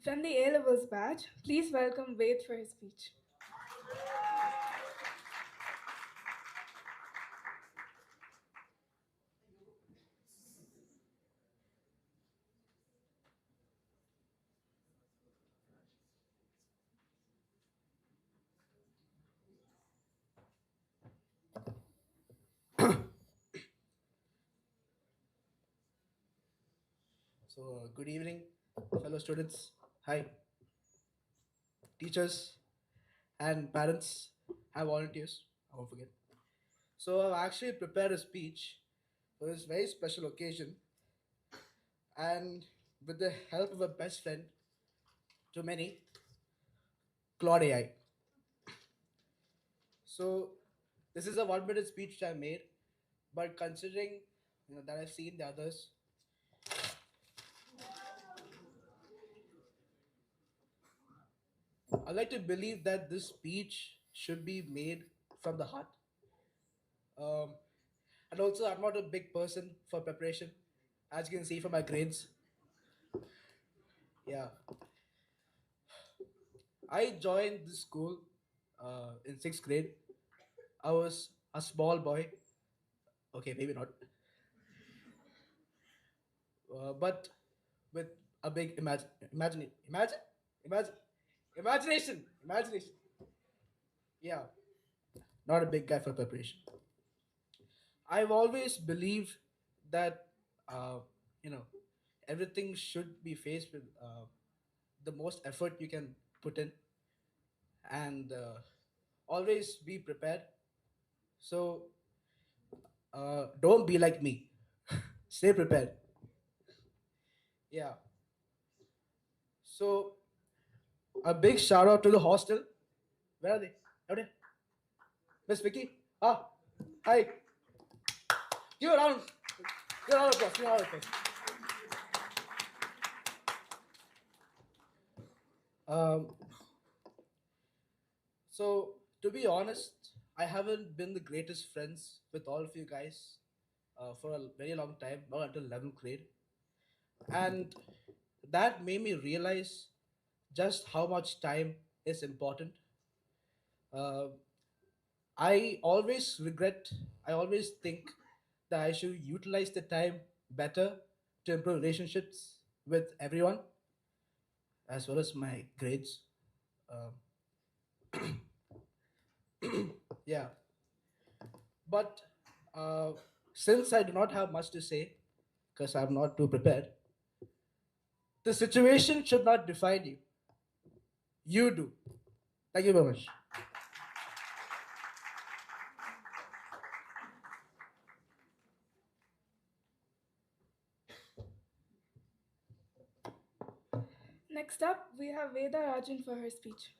From the A levels batch, please welcome Ved for his speech. So, good evening, fellow students. Hi, teachers and parents and volunteers. I won't forget. So, I've actually prepared a speech for this very special occasion, and with the help of a best friend to many, Claude AI. So, this is a 1 minute speech I made, but considering that I've seen the others, I like to believe that this speech should be made from the heart. Um, and also, I'm not a big person for preparation, as you can see from my grades. Yeah, I joined this school in sixth grade. I was a small boy. Okay, maybe not, but with a big imagine, imagination. Yeah, not a big guy for preparation. I've always believed that uh, you know everything should be faced with the most effort you can put in, and always be prepared. So don't be like me. Stay prepared. Yeah. So a big shout out to the hostel. Where are they? Out there. Miss Vicky. Ah, hi. Give a round. Give a round of applause. Give a round of applause. Um, so to be honest, I haven't been the greatest friends with all of you guys for a very long time, not until 11th grade, and that made me realize just how much time is important. Uh, I always regret, I always think that I should utilize the time better to improve relationships with everyone as well as my grades. Um, yeah, but uh, since I do not have much to say because I'm not too prepared, the situation should not define you. You do. Thank you very much. Next up, we have Veda Rajan for her speech.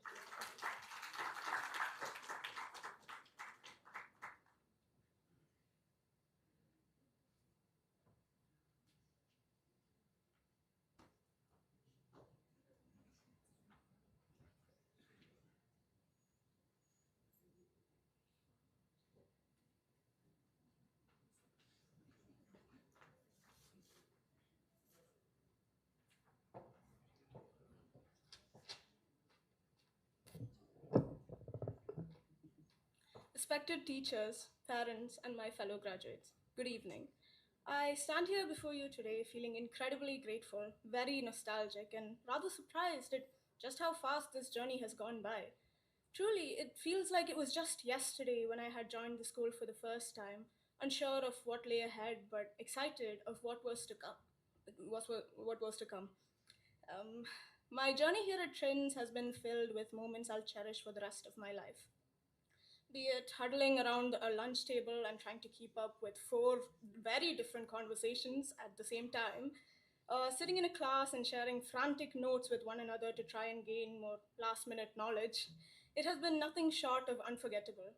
Respected teachers, parents, and my fellow graduates, good evening. I stand here before you today feeling incredibly grateful, very nostalgic, and rather surprised at just how fast this journey has gone by. Truly, it feels like it was just yesterday when I had joined the school for the first time, unsure of what lay ahead, but excited of what was to come. What was to come. Um, my journey here at Trins has been filled with moments I'll cherish for the rest of my life. Be it huddling around a lunch table and trying to keep up with four very different conversations at the same time, sitting in a class and sharing frantic notes with one another to try and gain more last minute knowledge, it has been nothing short of unforgettable.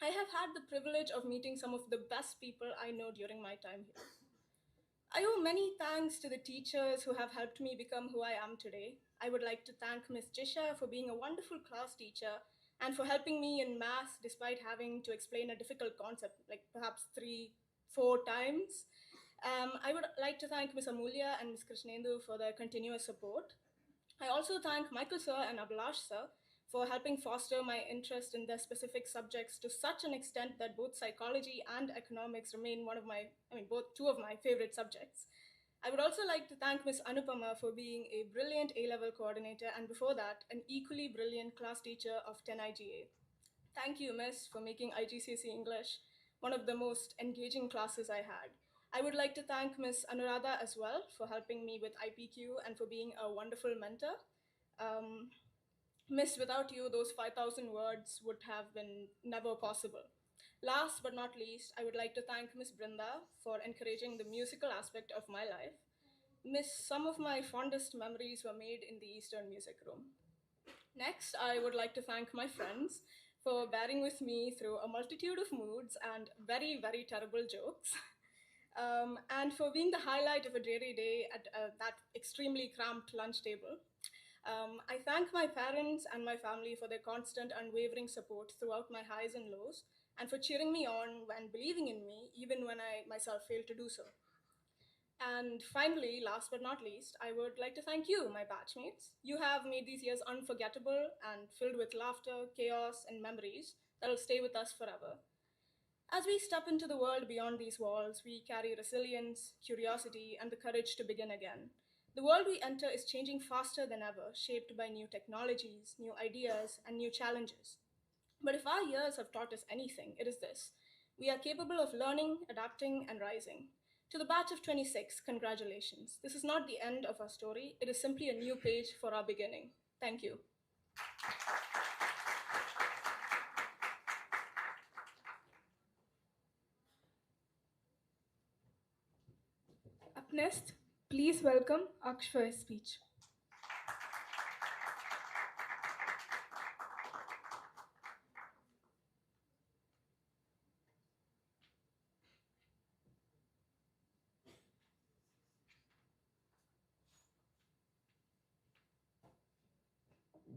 I have had the privilege of meeting some of the best people I know during my time here. I owe many thanks to the teachers who have helped me become who I am today. I would like to thank Miss Jisha for being a wonderful class teacher and for helping me in math despite having to explain a difficult concept like perhaps three, four times. I would like to thank Miss Amulya and Miss Krishnendu for their continuous support. I also thank Michael sir and Ablash sir for helping foster my interest in their specific subjects to such an extent that both psychology and economics remain both two of my favorite subjects. I would also like to thank Miss Anupama for being a brilliant A level coordinator and before that, an equally brilliant class teacher of 10 IGA. Thank you, Miss, for making IGCSE English one of the most engaging classes I had. I would like to thank Miss Anuradha as well for helping me with IPQ and for being a wonderful mentor. Um, Miss, without you, those 5,000 words would have been never possible. Last but not least, I would like to thank Miss Brinda for encouraging the musical aspect of my life. Miss, some of my fondest memories were made in the Eastern Music Room. Next, I would like to thank my friends for bearing with me through a multitude of moods and very, very terrible jokes. And for being the highlight of a dreary day at that extremely cramped lunch table. I thank my parents and my family for their constant, unwavering support throughout my highs and lows, and for cheering me on and believing in me, even when I myself failed to do so. And finally, last but not least, I would like to thank you, my batchmates. You have made these years unforgettable and filled with laughter, chaos, and memories that will stay with us forever. As we step into the world beyond these walls, we carry resilience, curiosity, and the courage to begin again. The world we enter is changing faster than ever, shaped by new technologies, new ideas, and new challenges. But if our years have taught us anything, it is this: we are capable of learning, adapting, and rising. To the batch of 26, congratulations. This is not the end of our story, it is simply a new page for our beginning. Thank you. Up next, please welcome Aksh for his speech.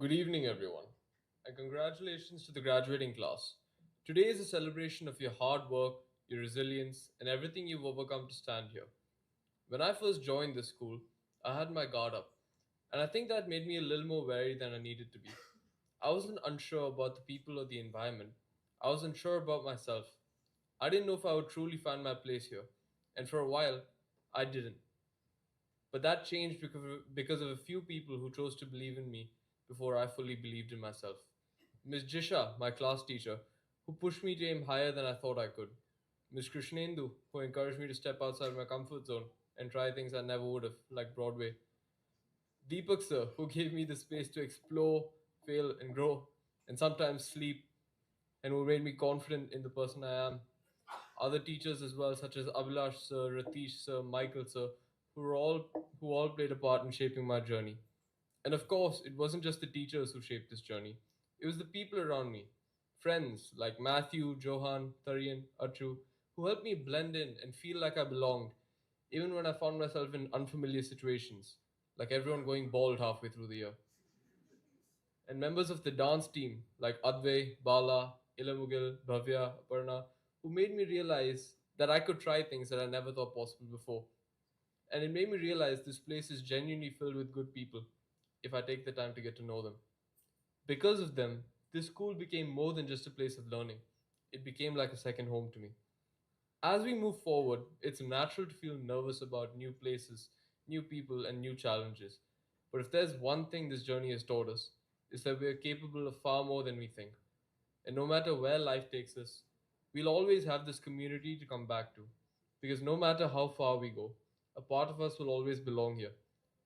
Good evening, everyone, and congratulations to the graduating class. Today is a celebration of your hard work, your resilience, and everything you've overcome to stand here. When I first joined this school, I had my guard up, and I think that made me a little more wary than I needed to be. I wasn't unsure about the people or the environment, I was unsure about myself. I didn't know if I would truly find my place here, and for a while, I didn't. But that changed because of a few people who chose to believe in me before I fully believed in myself. Miss Jisha, my class teacher, who pushed me to aim higher than I thought I could. Miss Krishnendu, who encouraged me to step outside my comfort zone and try things I never would have, like Broadway. Deepak sir, who gave me the space to explore, fail, and grow, and sometimes sleep, and who made me confident in the person I am. Other teachers as well, such as Abhilash sir, Ratish sir, Michael sir, who all played a part in shaping my journey. And of course, it wasn't just the teachers who shaped this journey. It was the people around me. Friends like Matthew, Johan, Tarian, Achu, who helped me blend in and feel like I belonged, even when I found myself in unfamiliar situations, like everyone going bald halfway through the year. And members of the dance team like Advay, Bala, Ilamugil, Bhavya, Aparna, who made me realize that I could try things that I never thought possible before. And it made me realize this place is genuinely filled with good people if I take the time to get to know them. Because of them, this school became more than just a place of learning. It became like a second home to me. As we move forward, it's natural to feel nervous about new places, new people, and new challenges. But if there's one thing this journey has taught us, is that we are capable of far more than we think. And no matter where life takes us, we'll always have this community to come back to. Because no matter how far we go, a part of us will always belong here.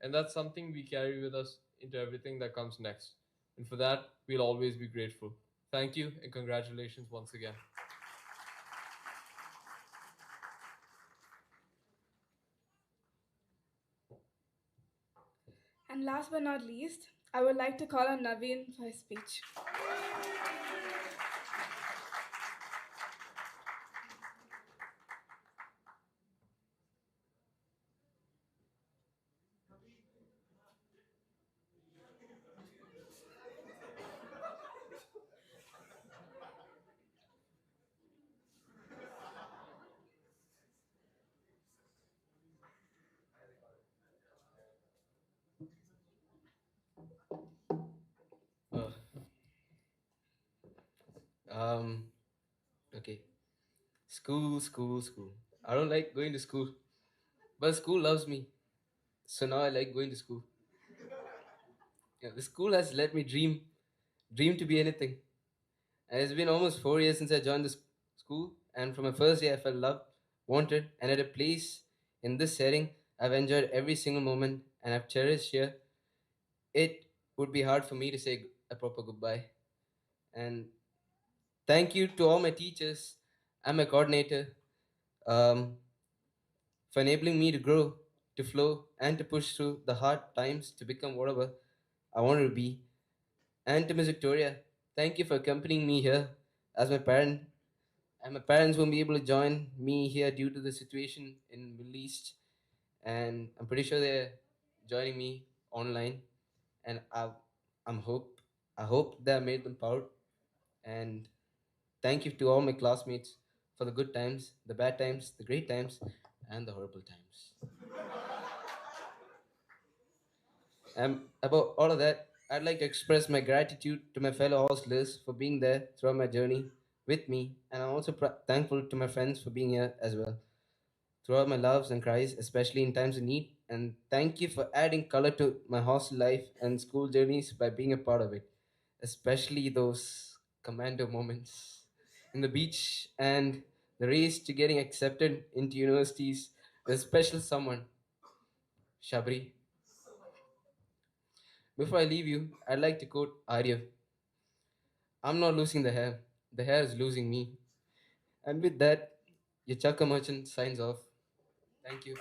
And that's something we carry with us into everything that comes next. And for that, we'll always be grateful. Thank you and congratulations once again. And last but not least, I would like to call on Naveen for his speech. Uh, um, okay. School, school, school. I don't like going to school, but school loves me. So now I like going to school. Yeah, the school has let me dream to be anything. And it's been almost 4 years since I joined the school, and from my first day, I felt loved, wanted, and at a place in this setting, I've enjoyed every single moment and I've cherished here. It would be hard for me to say a proper goodbye. And thank you to all my teachers and my coordinator um, for enabling me to grow, to flow, and to push through the hard times to become whatever I wanted to be. And to Miss Victoria, thank you for accompanying me here as my parent. And my parents won't be able to join me here due to the situation in Middle East. And I'm pretty sure they're joining me online. And I hope that I made them proud. And thank you to all my classmates for the good times, the bad times, the great times, and the horrible times. And about all of that, I'd like to express my gratitude to my fellow hostlers for being there throughout my journey with me, and I'm also thankful to my friends for being here as well throughout my loves and cries, especially in times of need. And thank you for adding color to my hostel life and school journeys by being a part of it, especially those commando moments in the beach and the race to getting accepted into universities with a special someone, Shabri. Before I leave you, I'd like to quote Arya. I'm not losing the hair is losing me. And with that, your Chaka merchant signs off. Thank you.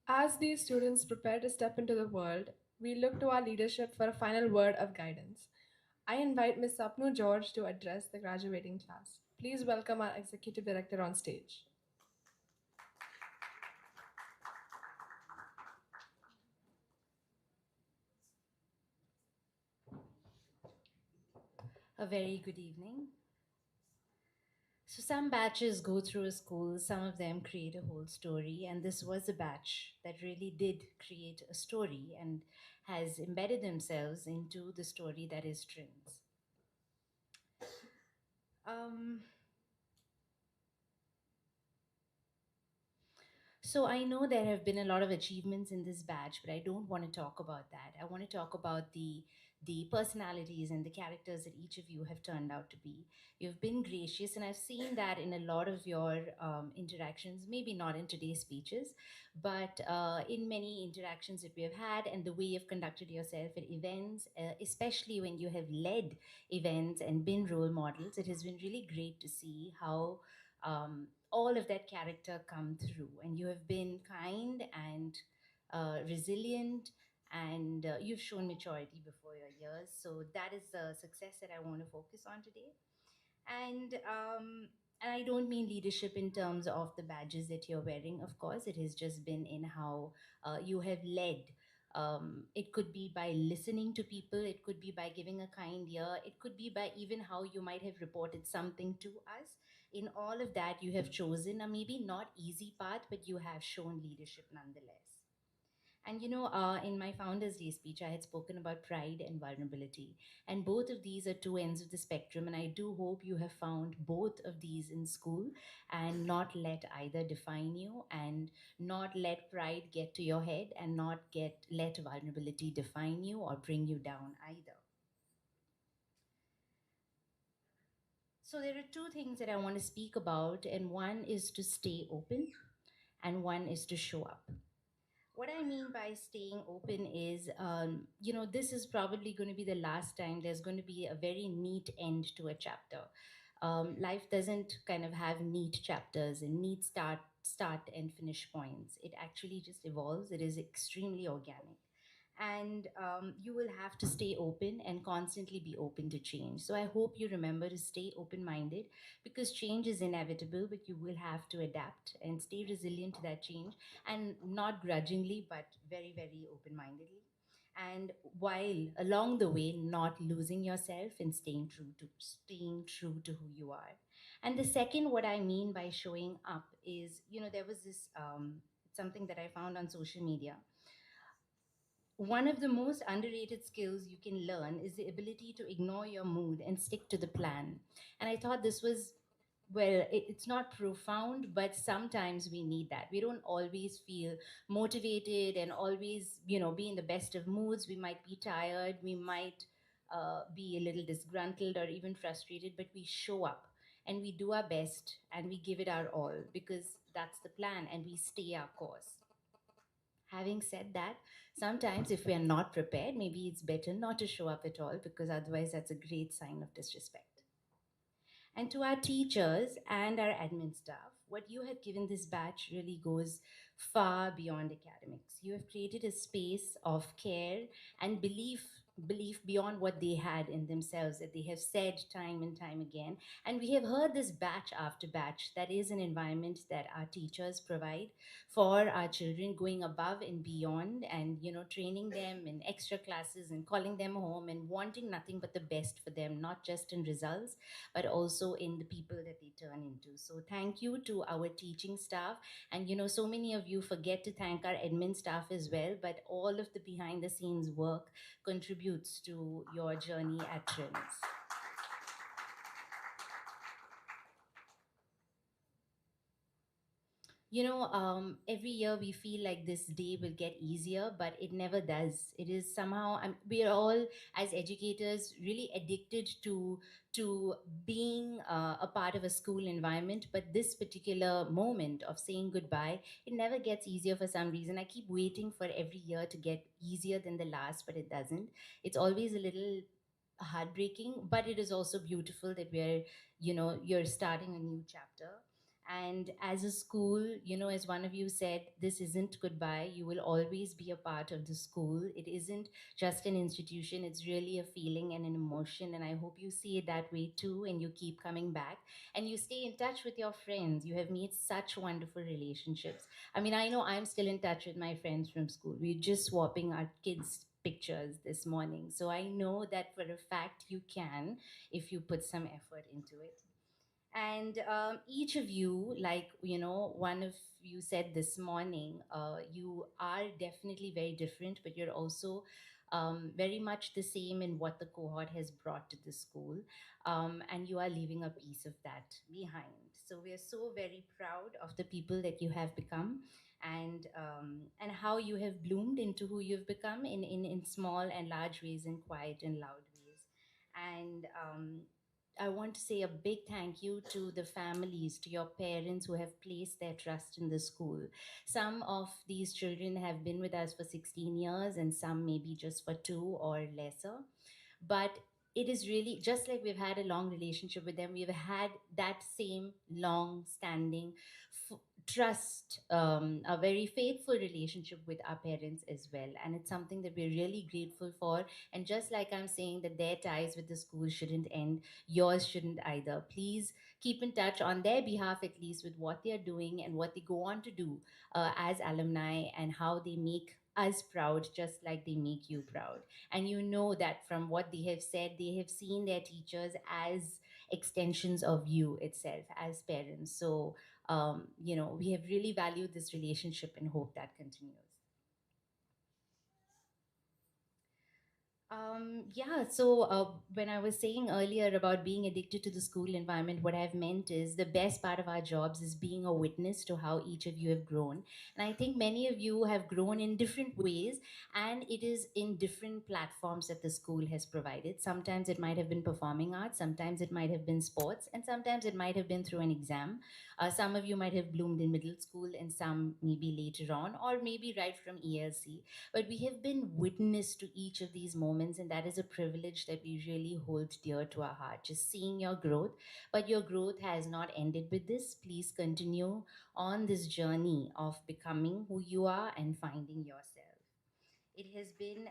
As these students prepare to step into the world, we look to our leadership for a final word of guidance. I invite Ms. Sapnu George to address the graduating class. Please welcome our Executive Director on stage. A very good evening. So, some batches go through a school, some of them create a whole story, and this was a batch that really did create a story and has embedded themselves into the story that is Trins. Um, So I know there have been a lot of achievements in this batch, but I don't want to talk about that. I want to talk about the personalities and the characters that each of you have turned out to be. You've been gracious, and I've seen that in a lot of your interactions. Maybe not in today's speeches, but in many interactions that we have had, and the way you've conducted yourself at events, especially when you have led events and been role models. It has been really great to see how all of that character come through, and you have been kind and resilient, and you've shown maturity before your years. So that is the success that I want to focus on today. And I don't mean leadership in terms of the badges that you're wearing. Of course, it has just been in how you have led. It could be by listening to people, it could be by giving a kind ear, it could be by even how you might have reported something to us. In all of that, you have chosen a maybe not easy path, but you have shown leadership nonetheless. And in my Founders Day speech, I had spoken about pride and vulnerability. And both of these are two ends of the spectrum. And I do hope you have found both of these in school and not let either define you, and not let pride get to your head, and not let vulnerability define you or bring you down either. So there are two things that I want to speak about, and one is to stay open, and one is to show up. What I mean by staying open is, this is probably going to be the last time there's going to be a very neat end to a chapter. Life doesn't kind of have neat chapters and neat start and finish points. It actually just evolves. It is extremely organic, and you will have to stay open and constantly be open to change. So I hope you remember to stay open minded, because change is inevitable, but you will have to adapt and stay resilient to that change, and not grudgingly, but very, very open mindedly. And while along the way, not losing yourself and staying true to who you are. And the second, what I mean by showing up is, there was this something that I found on social media. One of the most underrated skills you can learn is the ability to ignore your mood and stick to the plan. And I thought this was, well, it's not profound, but sometimes we need that. We don't always feel motivated and always, be in the best of moods. We might be tired, we might be a little disgruntled or even frustrated, but we show up and we do our best and we give it our all, because that's the plan, and we stay our course. Having said that, sometimes if we are not prepared, maybe it's better not to show up at all, because otherwise that's a great sign of disrespect. And to our teachers and our admin staff, what you have given this batch really goes far beyond academics. You have created a space of care and belief beyond what they had in themselves, that they have said time and time again. And we have heard this batch after batch. That is an environment that our teachers provide for our children, going above and beyond, and training them in extra classes and calling them home and wanting nothing but the best for them, not just in results, but also in the people that they turn into. So thank you to our teaching staff. And so many of you forget to thank our admin staff as well, but all of the behind the scenes work contributes to your journey at Trins. Every year we feel like this day will get easier, but it never does. It is somehow, we are all, as educators, really addicted to being a part of a school environment. But this particular moment of saying goodbye, it never gets easier for some reason. I keep waiting for every year to get easier than the last, but it doesn't. It's always a little heartbreaking, but it is also beautiful that you're starting a new chapter. And as a school, as one of you said, this isn't goodbye. You will always be a part of the school. It isn't just an institution, it's really a feeling and an emotion. And I hope you see it that way too, and you keep coming back and you stay in touch with your friends. You have made such wonderful relationships. I mean, I know I'm still in touch with my friends from school. We're just swapping our kids' pictures this morning. So I know that for a fact you can, if you put some effort into it. And each of you, like, one of you said this morning, you are definitely very different, but you're also very much the same in what the cohort has brought to the school. And you are leaving a piece of that behind. So we are so very proud of the people that you have become, and how you have bloomed into who you've become in small and large ways, in quiet and loud ways. And I want to say a big thank you to the families, to your parents who have placed their trust in the school. Some of these children have been with us for 16 years, and some maybe just for 2 or lesser. But it is really just like we've had a long relationship with them, we've had that same long standing trust, a very faithful relationship with our parents as well. And it's something that we're really grateful for. And just like I'm saying that their ties with the school shouldn't end, yours shouldn't either. Please keep in touch on their behalf, at least, with what they're doing and what they go on to do as alumni, and how they make us proud just like they make you proud. And you know that from what they have said, they have seen their teachers as extensions of you itself as parents. So we have really valued this relationship and hope that continues. Yeah, so when I was saying earlier about being addicted to the school environment, what I've meant is the best part of our jobs is being a witness to how each of you have grown. And I think many of you have grown in different ways, and it is in different platforms that the school has provided. Sometimes it might have been performing arts, sometimes it might have been sports, and sometimes it might have been through an exam. Some of you might have bloomed in middle school, and some maybe later on, or maybe right from ELC, but we have been witness to each of these moments, and that is a privilege that we really hold dear to our heart. Just seeing your growth, but your growth has not ended with this. Please continue on this journey of becoming who you are and finding yourself. It has been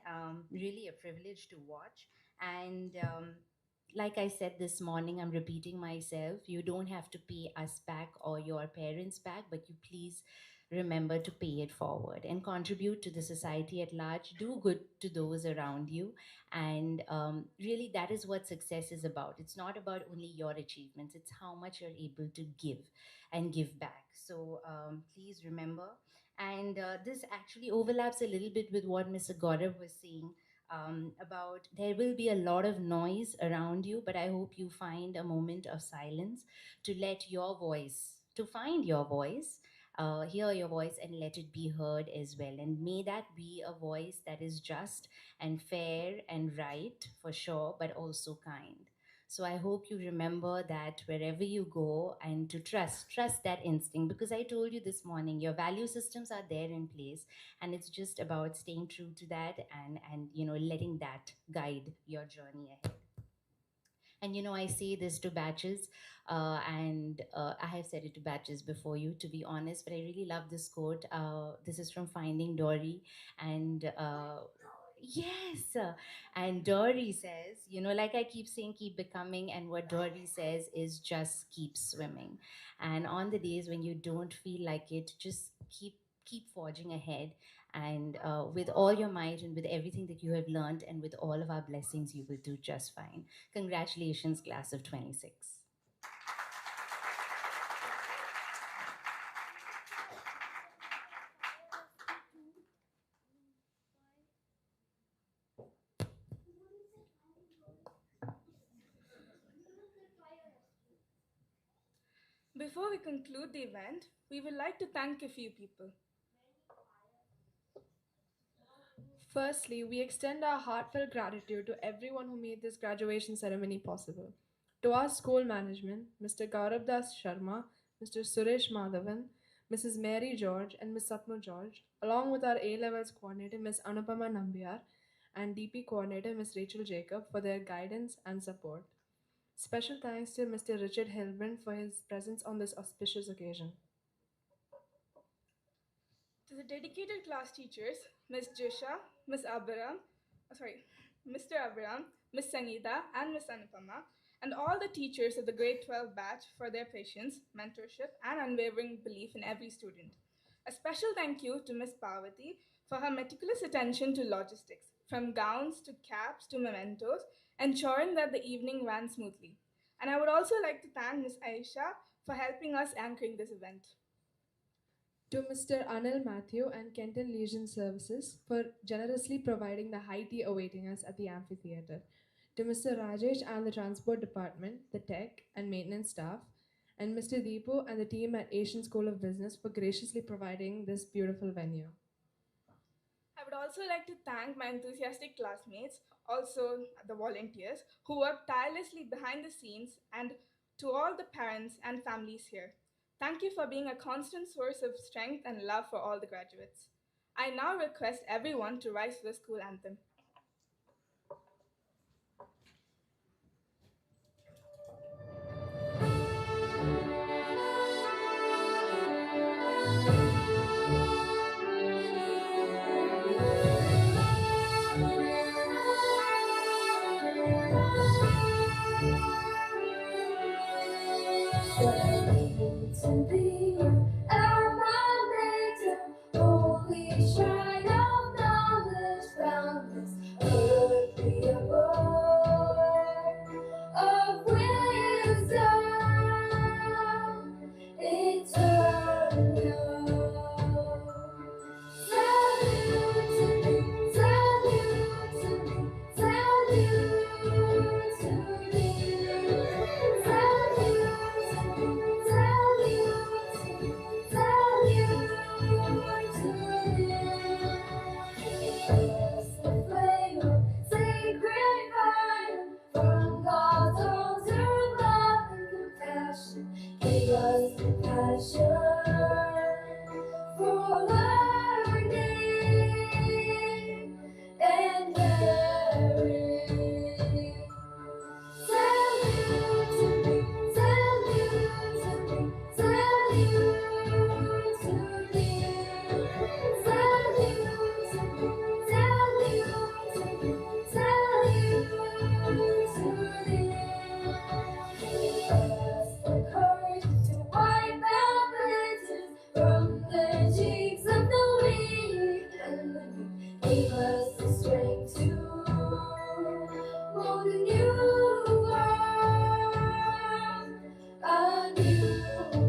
really a privilege to watch. And like I said this morning, I'm repeating myself. You don't have to pay us back or your parents back, but you please remember to pay it forward and contribute to the society at large. Do good to those around you. And really, that is what success is about. It's not about only your achievements, it's how much you're able to give and give back. So please remember, and this actually overlaps a little bit with what Mr. Gaurav was saying about there will be a lot of noise around you, but I hope you find a moment of silence to let your voice, to find your voice, hear your voice and let it be heard as well. And may that be a voice that is just and fair and right for sure, but also kind. So I hope you remember that wherever you go, and to trust that instinct, because I told you this morning, your value systems are there in place, and it's just about staying true to that, and letting that guide your journey ahead. And I say this to batches, and I have said it to batches before you, to be honest, but I really love this quote. This is from Finding Dory, and yes, and Dory says, like I keep saying, keep becoming, and what Dory says is just keep swimming. And on the days when you don't feel like it, just keep forging ahead, and with all your might and with everything that you have learned and with all of our blessings, you will do just fine. Congratulations, class of 26. Before we conclude the event, we would like to thank a few people. Firstly, we extend our heartfelt gratitude to everyone who made this graduation ceremony possible. To our school management, Mr. Gaurav Das Sharma, Mr. Suresh Madhavan, Mrs. Mary George, and Ms. Sapno George, along with our A levels coordinator, Ms. Anupama Nambiar, and DP coordinator, Ms. Rachel Jacob, for their guidance and support. Special thanks to Mr. Richard Hilbrand for his presence on this auspicious occasion. To the dedicated class teachers, Ms. Jisha, Ms. Mr. Abram, Ms. Sangeeta, and Ms. Anupama, and all the teachers of the grade 12 batch for their patience, mentorship, and unwavering belief in every student. A special thank you to Ms. Parvati for her meticulous attention to logistics, from gowns to caps to mementos, ensuring that the evening ran smoothly. And I would also like to thank Ms. Aisha for helping us anchoring this event. To Mr. Anil Matthew and Kenton Legion Services for generously providing the high tea awaiting us at the amphitheatre. To Mr. Rajesh and the Transport Department, the tech and maintenance staff, and Mr. Deepu and the team at Asian School of Business for graciously providing this beautiful venue. I would also like to thank my enthusiastic classmates, also the volunteers, who worked tirelessly behind the scenes, and to all the parents and families here. Thank you for being a constant source of strength and love for all the graduates. I now request everyone to rise for the school anthem. To be our holy shrine of knowledge, boundless for learning and caring. Salute to me, salute to me, salute to me, salute to me, salute to me, salute to me. He has the courage to wipe out glitters from the cheeks of the weak, and he has the strength to mold a new world, a new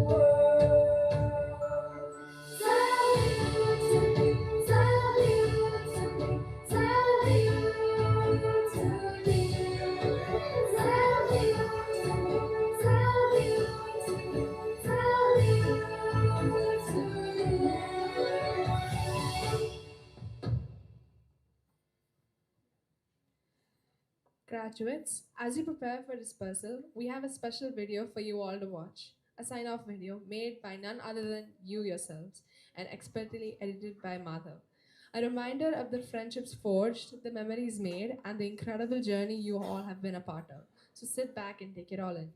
world. Salute to me, salute to me, salute to me, salute to me, salute to me, salute to me. Graduates, as you prepare for dispersal, we have a special video for you all to watch. A sign off video made by none other than you yourselves and expertly edited by Madhav. A reminder of the friendships forged, the memories made, and the incredible journey you all have been a part of. So sit back and take it all in.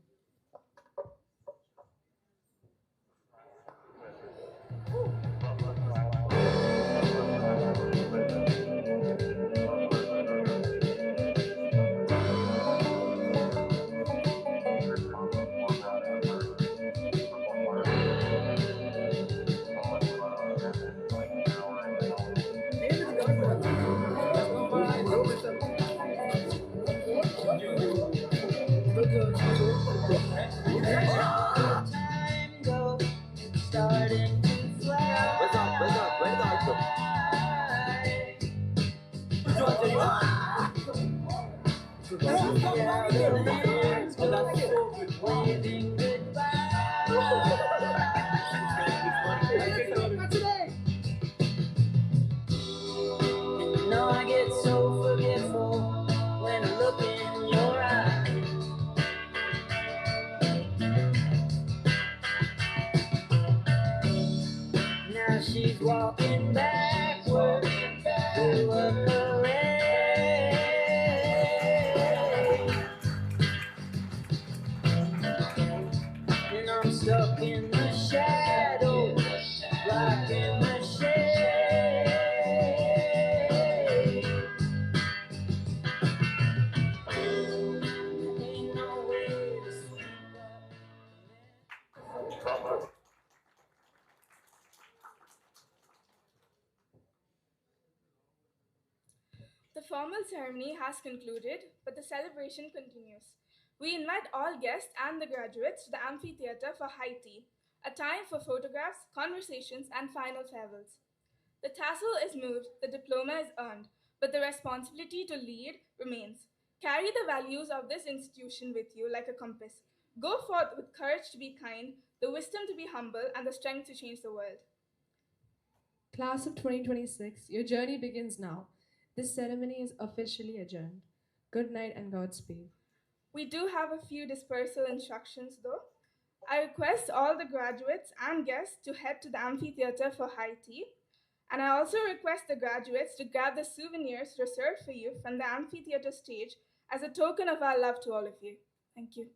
Time go, starting to fly. Waving goodbye. No, I get so forgetful when I look in your eyes. Now she's walking backward through a parade. And I'm stuck in the shadows, blocking the shade. Ain't no way to sweep up. The formal ceremony has concluded, but the celebration continues. We invite all guests and the graduates to the amphitheater for high tea, a time for photographs, conversations, and final farewells. The tassel is moved, the diploma is earned, but the responsibility to lead remains. Carry the values of this institution with you like a compass. Go forth with courage to be kind, the wisdom to be humble, and the strength to change the world. Class of 2026, your journey begins now. This ceremony is officially adjourned. Good night and Godspeed. We do have a few dispersal instructions though. I request all the graduates and guests to head to the amphitheater for high tea. And I also request the graduates to grab the souvenirs reserved for you from the amphitheater stage as a token of our love to all of you. Thank you.